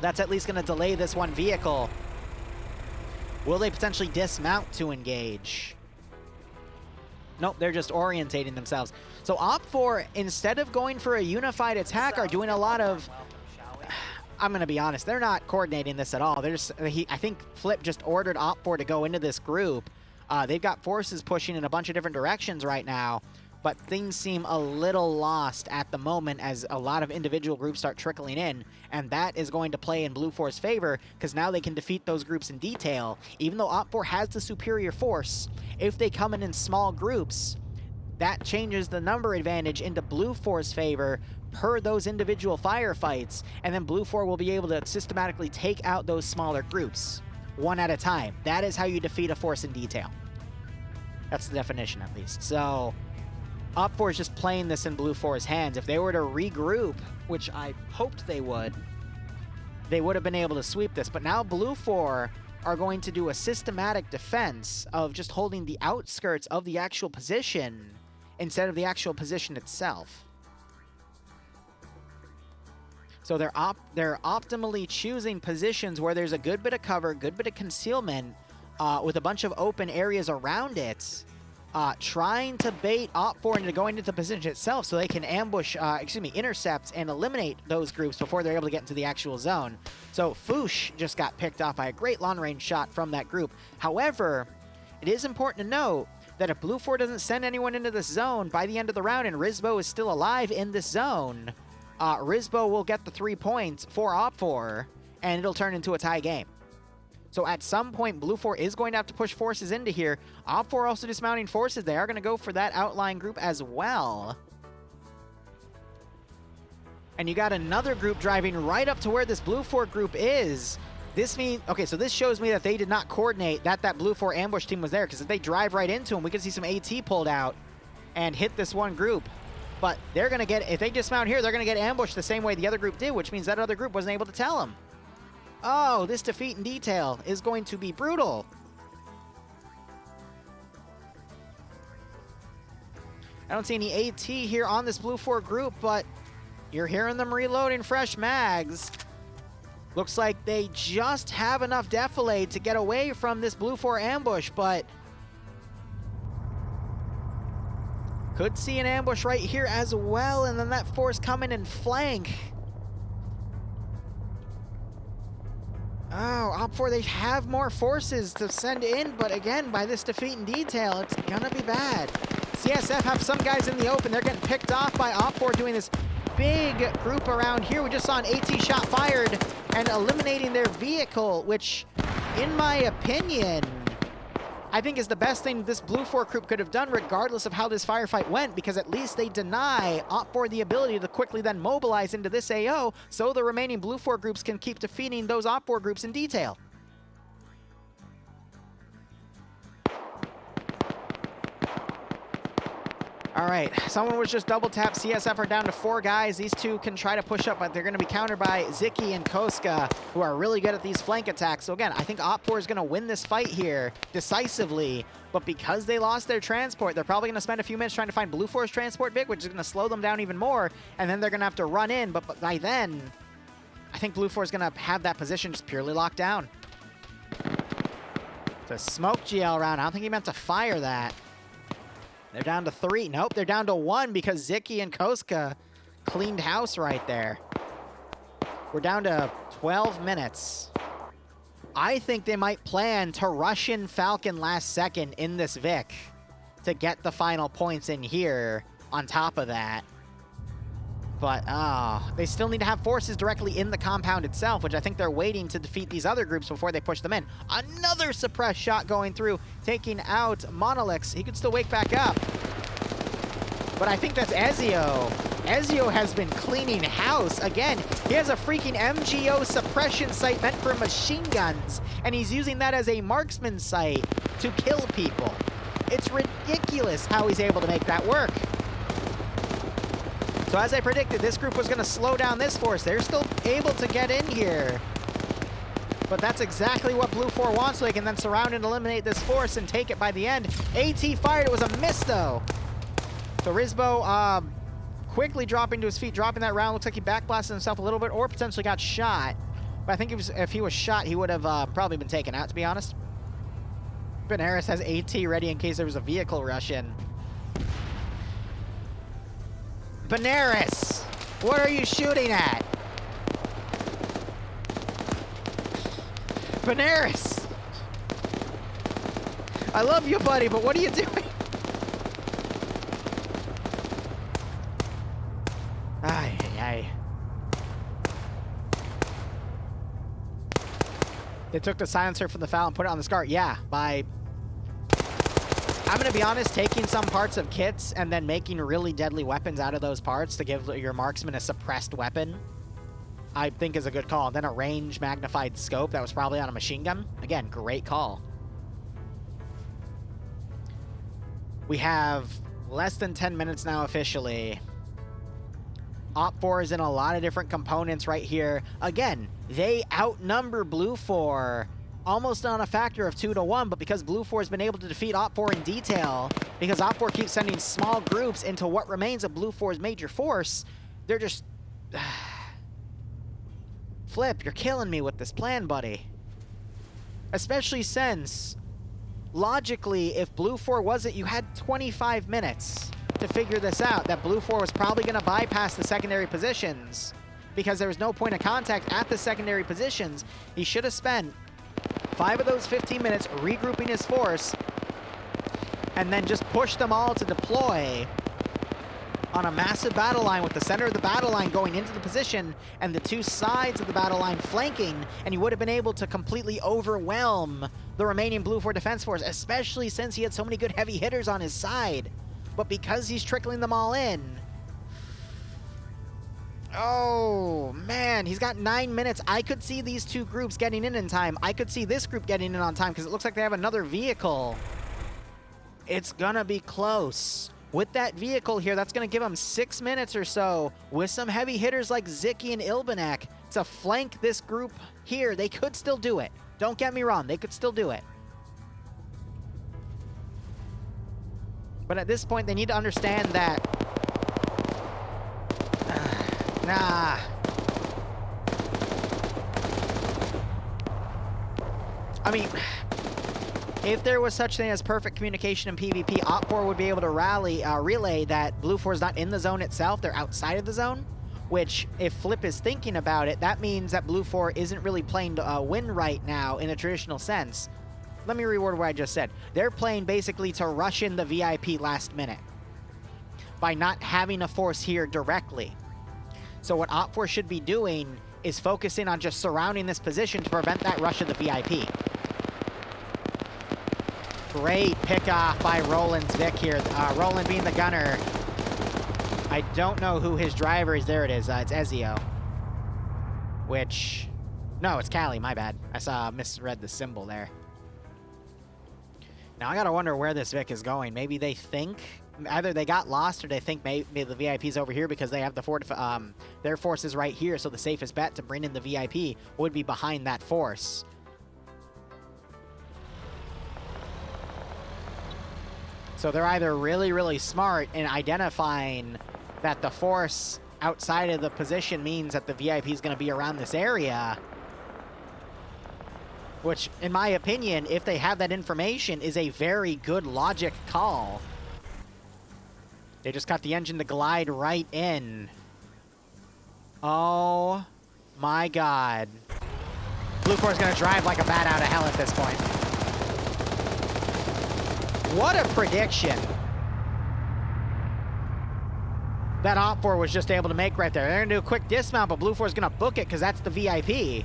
That's at least going to delay this one vehicle. Will they potentially dismount to engage? Nope, they're just orientating themselves. So OPFOR, instead of going for a unified attack, are doing a lot of... I'm going to be honest, they're not coordinating this at all. They're just, I think Flip just ordered OPFOR to go into this group. They've got forces pushing in a bunch of different directions right now, but things seem a little lost at the moment as a lot of individual groups start trickling in, and that is going to play in Blue 4's favor because now they can defeat those groups in detail. Even though OPFOR has the superior force, if they come in small groups, that changes the number advantage into Blue 4's favor per those individual firefights, and then Blue 4 will be able to systematically take out those smaller groups one at a time. That is how you defeat a force in detail. That's the definition, at least. So OPFOR is just playing this in Blue 4's hands. If they were to regroup, which I hoped they would have been able to sweep this. But now Blue 4 are going to do a systematic defense of just holding the outskirts of the actual position instead of the actual position itself. So they're optimally choosing positions where there's a good bit of cover, good bit of concealment, with a bunch of open areas around it, trying to bait OPFOR into going into the position itself so they can ambush, intercept and eliminate those groups before they're able to get into the actual zone. So Foosh just got picked off by a great long-range shot from that group. However, it is important to note that if Blue 4 doesn't send anyone into this zone by the end of the round and Rizbo is still alive in this zone, Rizbo will get the 3 points for OPFOR, and it'll turn into a tie game. So at some point, Blue 4 is going to have to push forces into here. OPFOR also dismounting forces. They are going to go for that outlying group as well. And you got another group driving right up to where this Blue 4 group is. This means, okay, so this shows me that they did not coordinate that Blue 4 ambush team was there, because if they drive right into them, we could see some AT pulled out and hit this one group. But they're going to get, if they dismount here, they're going to get ambushed the same way the other group did, which means that other group wasn't able to tell them. Oh, this defeat in detail is going to be brutal. I don't see any AT here on this Blue 4 group, but you're hearing them reloading fresh mags. Looks like they just have enough defilade to get away from this Blue 4 ambush, but could see an ambush right here as well, and then that force coming in flank. Oh, OPFOR, they have more forces to send in, but again, by this defeat in detail, it's gonna be bad. CSF have some guys in the open. They're getting picked off by OPFOR doing this big group around here. We just saw an AT shot fired and eliminating their vehicle, which, in my opinion, I think is the best thing this Blue 4 group could have done regardless of how this firefight went, because at least they deny OPFOR the ability to quickly then mobilize into this AO so the remaining Blue 4 groups can keep defeating those OPFOR groups in detail. All right, someone was just double tapped. CSF are down to 4 guys. These two can try to push up, but they're going to be countered by Ziki and Koska, who are really good at these flank attacks. So again, I think OPFOR is going to win this fight here decisively, but because they lost their transport, they're probably going to spend a few minutes trying to find Blue 4's transport big, which is going to slow them down even more, and then they're going to have to run in, but by then, I think Blue 4 is going to have that position just purely locked down. It's a smoke GL round. I don't think he meant to fire that. They're down to 3. Nope, they're down to 1 because Ziki and Koska cleaned house right there. We're down to 12 minutes. I think they might plan to rush in Falcon last second in this Vic to get the final points in here on top of that. But, they still need to have forces directly in the compound itself, which I think they're waiting to defeat these other groups before they push them in. Another suppressed shot going through, taking out Monolix. He could still wake back up. But I think that's Ezio. Ezio has been cleaning house. Again, he has a freaking MGO suppression sight meant for machine guns, and he's using that as a marksman sight to kill people. It's ridiculous how he's able to make that work. So as I predicted, this group was going to slow down this force. They're still able to get in here. But that's exactly what Blue 4 wants, so they can then surround and eliminate this force and take it by the end. AT fired. It was a miss, though. So Rizbo quickly dropping to his feet, dropping that round. Looks like he backblasted himself a little bit or potentially got shot. But I think if he was shot, he would have probably been taken out, to be honest. Benares has AT ready in case there was a vehicle rush in. Benares, what are you shooting at? Benares! I love you, buddy, but what are you doing? Ay, ay, ay. They took the silencer from the FAL and put it on the SCAR. Yeah, by... I'm going to be honest, taking some parts of kits and then making really deadly weapons out of those parts to give your marksman a suppressed weapon, I think is a good call. Then a range magnified scope that was probably on a machine gun. Again, great call. We have less than 10 minutes now officially. OPFOR is in a lot of different components right here. Again, they outnumber Blue 4 almost on a factor of 2 to 1, but because Blue 4 has been able to defeat OPFOR in detail, because OPFOR keeps sending small groups into what remains of Blue 4's major force, they're just... Flip, you're killing me with this plan, buddy. Especially since, logically, if Blue 4 wasn't, you had 25 minutes to figure this out, that Blue 4 was probably going to bypass the secondary positions because there was no point of contact at the secondary positions. He should have spent 5 of those 15 minutes regrouping his force and then just push them all to deploy on a massive battle line with the center of the battle line going into the position and the 2 sides of the battle line flanking, and he would have been able to completely overwhelm the remaining Blue 4 defense force, especially since he had so many good heavy hitters on his side. But because he's trickling them all in... Oh, man, he's got 9 minutes. I could see these 2 groups getting in time. I could see this group getting in on time because it looks like they have another vehicle. It's gonna be close. With that vehicle here, that's gonna give them 6 minutes or so with some heavy hitters like Ziki and Ilbanek to flank this group here. They could still do it. Don't get me wrong, they could still do it. But at this point, they need to understand that... Nah. I mean, if there was such thing as perfect communication in PvP, OPFOR would be able to relay that Blue 4 is not in the zone itself, they're outside of the zone, which, if Flip is thinking about it, that means that Blue 4 isn't really playing to win right now in a traditional sense. Let me reword what I just said. They're playing basically to rush in the VIP last minute by not having a force here directly. So what OPFOR should be doing is focusing on just surrounding this position to prevent that rush of the VIP. Great pick off by Roland's Vic here. Roland being the gunner. I don't know who his driver is. There it is. It's Ezio. Which... No, it's Callie. My bad. I misread the symbol there. Now I gotta wonder where this Vic is going. Maybe they think... Either they got lost or they think maybe the VIP's over here because they have the their forces right here, so the safest bet to bring in the VIP would be behind that force. So they're either really, really smart in identifying that the force outside of the position means that the VIP is going to be around this area, which, in my opinion, if they have that information, is a very good logic call. They just got the engine to glide right in. Oh my god. Blue 4 is going to drive like a bat out of hell at this point. What a prediction that OFCRA was just able to make right there. They're going to do a quick dismount, but Blue 4 is going to book it because that's the VIP.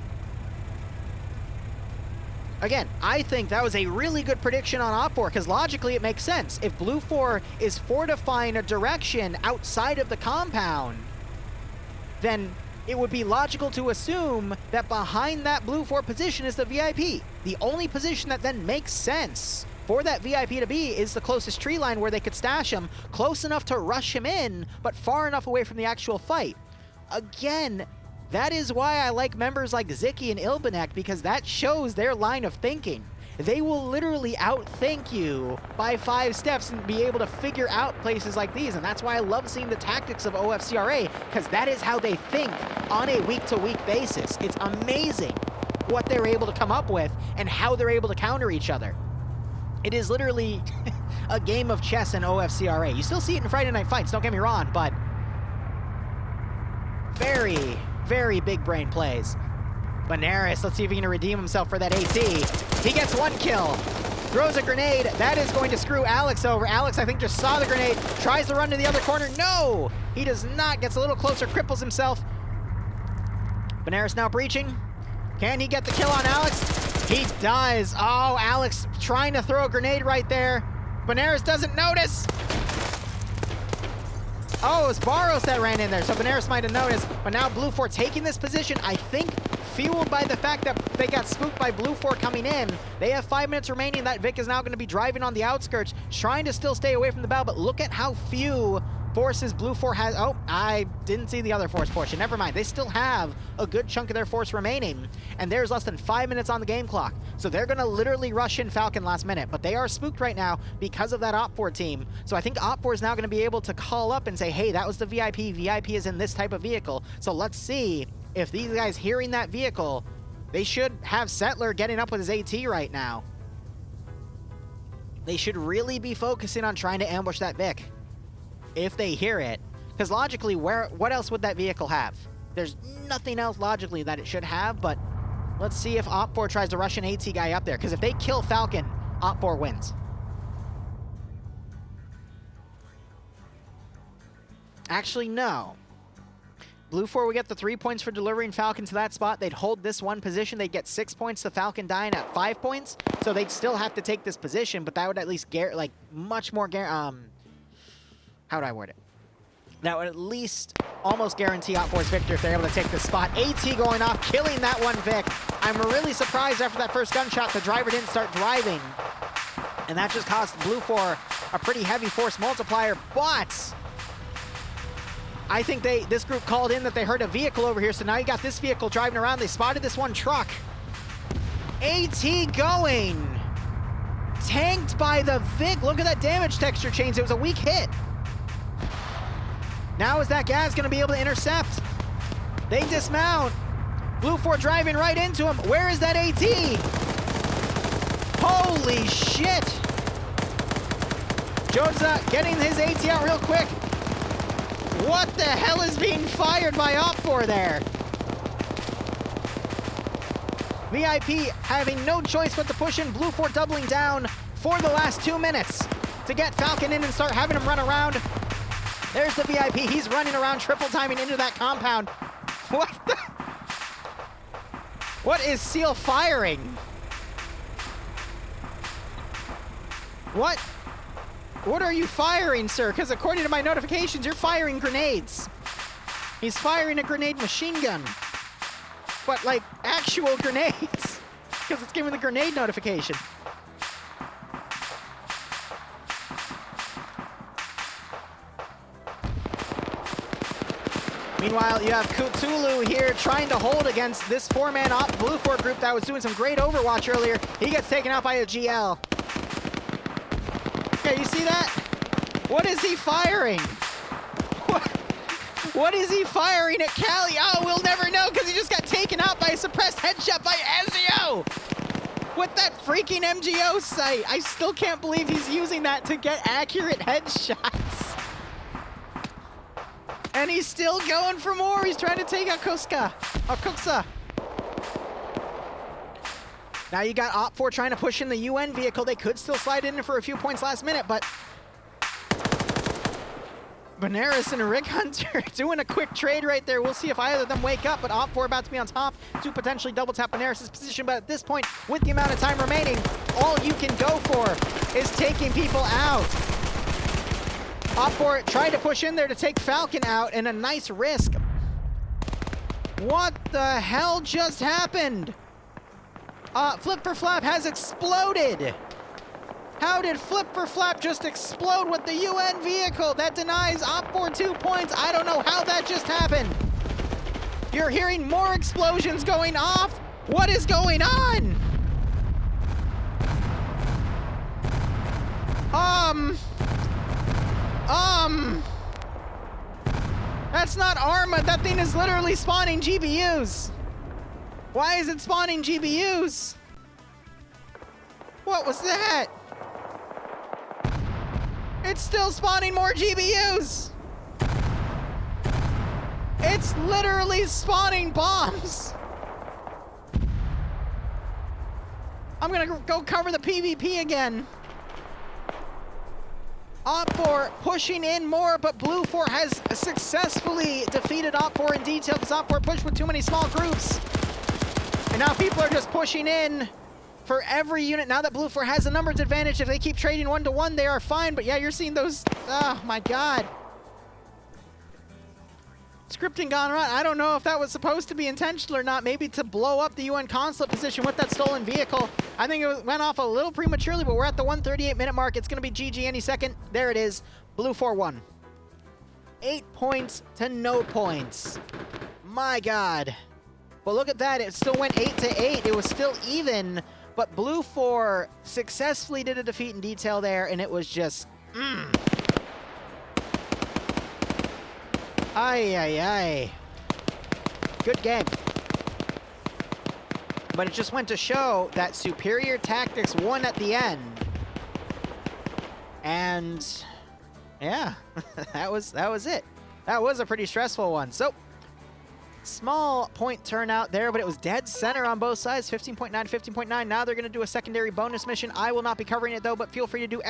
Again, I think that was a really good prediction on OFCRA because logically it makes sense. If Blue 4 is fortifying a direction outside of the compound, then it would be logical to assume that behind that Blue 4 position is the VIP. The only position that then makes sense for that VIP to be is the closest tree line where they could stash him, close enough to rush him in, but far enough away from the actual fight. Again, that is why I like members like Ziki and Ilbanek, because that shows their line of thinking. They will literally outthink you by 5 steps and be able to figure out places like these, and that's why I love seeing the tactics of OFCRA, because that is how they think on a week-to-week basis. It's amazing what they're able to come up with and how they're able to counter each other. It is literally a game of chess in OFCRA. You still see it in Friday Night Fights, don't get me wrong, but very, very big brain plays. Benares, let's see if he can redeem himself for that AT. He gets 1 kill. Throws a grenade. That is going to screw Alex over. Alex, I think, just saw the grenade. Tries to run to the other corner. No! He does not. Gets a little closer. Cripples himself. Benares now breaching. Can he get the kill on Alex? He does. Oh, Alex trying to throw a grenade right there. Benares doesn't notice. Oh, it was Barros that ran in there, so Benares might have noticed. But now Blue 4 taking this position, I think fueled by the fact that they got spooked by Blue 4 coming in. They have 5 minutes remaining. That Vic is now going to be driving on the outskirts, trying to still stay away from the battle, but look at how few forces Blue 4 has. Oh, I didn't see the other force portion. Never mind. They still have a good chunk of their force remaining, and there's less than 5 minutes on the game clock. So they're going to literally rush in Falcon last minute, but they are spooked right now because of that OFCRA team. So I think OFCRA is now going to be able to call up and say, hey, that was the VIP. VIP is in this type of vehicle. So let's see if these guys hearing that vehicle, they should have Settler getting up with his AT right now. They should really be focusing on trying to ambush that Vic if they hear it. Because logically, what else would that vehicle have? There's nothing else logically that it should have, but let's see if OFCRA tries to rush an AT guy up there. Because if they kill Falcon, OFCRA wins. Actually, no. Blue 4 would get the 3 points for delivering Falcon to that spot. They'd hold this one position. They'd get 6 points to Falcon dying at 5 points. So they'd still have to take this position, but that would at least much more how would I word it? That would at least almost guarantee OFCRA's victory if they're able to take this spot. AT going off, killing that one Vic. I'm really surprised after that first gunshot the driver didn't start driving. And that just cost Blue 4 a pretty heavy force multiplier, but I think this group called in that they heard a vehicle over here, so now you got this vehicle driving around. They spotted this one truck. AT going. Tanked by the Vic. Look at that damage texture change. It was a weak hit. Now is that gas going to be able to intercept? They dismount. Blue 4 driving right into him. Where is that AT? Holy shit. Jodza getting his AT out real quick. What the hell is being fired by OFCRA there? VIP having no choice but to push in. Blue 4 doubling down for the last 2 minutes to get Falcon in and start having him run around. There's the VIP. He's running around, triple timing into that compound. What the? What is Seal firing? What? What are you firing, sir? Because according to my notifications, you're firing grenades. He's firing a grenade machine gun. But, like, actual grenades. Because it's giving the grenade notification. Meanwhile, you have Cthulhu here trying to hold against this four-man Blue 4 group that was doing some great Overwatch earlier. He gets taken out by a GL. Okay, you see that? What is he firing? What is he firing at Cali? Oh, we'll never know because he just got taken out by a suppressed headshot by Ezio! With that freaking MGO sight. I still can't believe he's using that to get accurate headshots. And he's still going for more. He's trying to take out Kuksa. Now you got OPFOR trying to push in the UN vehicle. They could still slide in for a few points last minute, but Benares and Rick Hunter doing a quick trade right there. We'll see if either of them wake up, but OPFOR about to be on top to potentially double tap Benares' position. But at this point, with the amount of time remaining, all you can go for is taking people out. OPFOR tried to push in there to take Falcon out, and a nice risk. What the hell just happened? Flip for Flap has exploded. How did Flip for Flap just explode with the UN vehicle? That denies OPFOR 2 points. I don't know how that just happened. You're hearing more explosions going off. What is going on? That's not Arma. That thing is literally spawning GBUs. Why is it spawning GBUs? What was that? It's still spawning more GBUs. It's literally spawning bombs. I'm gonna go cover the PvP again. OPFOR pushing in more, but Blue 4 has successfully defeated OPFOR in detail because OPFOR pushed with too many small groups. And now people are just pushing in for every unit. Now that Blue 4 has a numbers advantage, if they keep trading 1-to-1, they are fine. But yeah, you're seeing those, oh my God. Scripting gone wrong. I don't know if that was supposed to be intentional or not. Maybe to blow up the UN Consulate position with that stolen vehicle. I think it went off a little prematurely, but we're at the 138-minute mark. It's going to be GG any second. There it is. Blue 4 won. 8 points to no points. My God. But look at that. It still went 8-8. It was still even. But Blue 4 successfully did a defeat in detail there, and it was just... Ay. Good game. But it just went to show that superior tactics won at the end. And yeah, that was it. That was a pretty stressful one. So small point turnout there, but it was dead center on both sides, 15.9, 15.9. Now they're going to do a secondary bonus mission. I will not be covering it, though, but feel free to do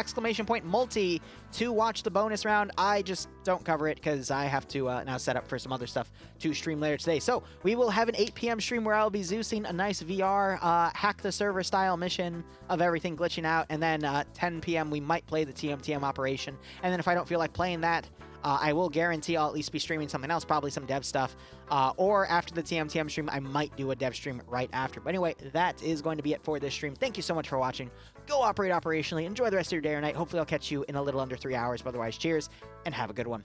!multi to watch the bonus round. I just don't cover it because I have to now set up for some other stuff to stream later today. So we will have an 8 p.m. stream where I'll be Zeusing a nice VR hack the server style mission of everything glitching out, and then 10 p.m. we might play the TMTM operation. And then if I don't feel like playing that, I will guarantee I'll at least be streaming something else, probably some dev stuff. Or after the TMTM stream, I might do a dev stream right after. But anyway, that is going to be it for this stream. Thank you so much for watching. Go operate operationally. Enjoy the rest of your day or night. Hopefully I'll catch you in a little under 3 hours. But otherwise, cheers and have a good one.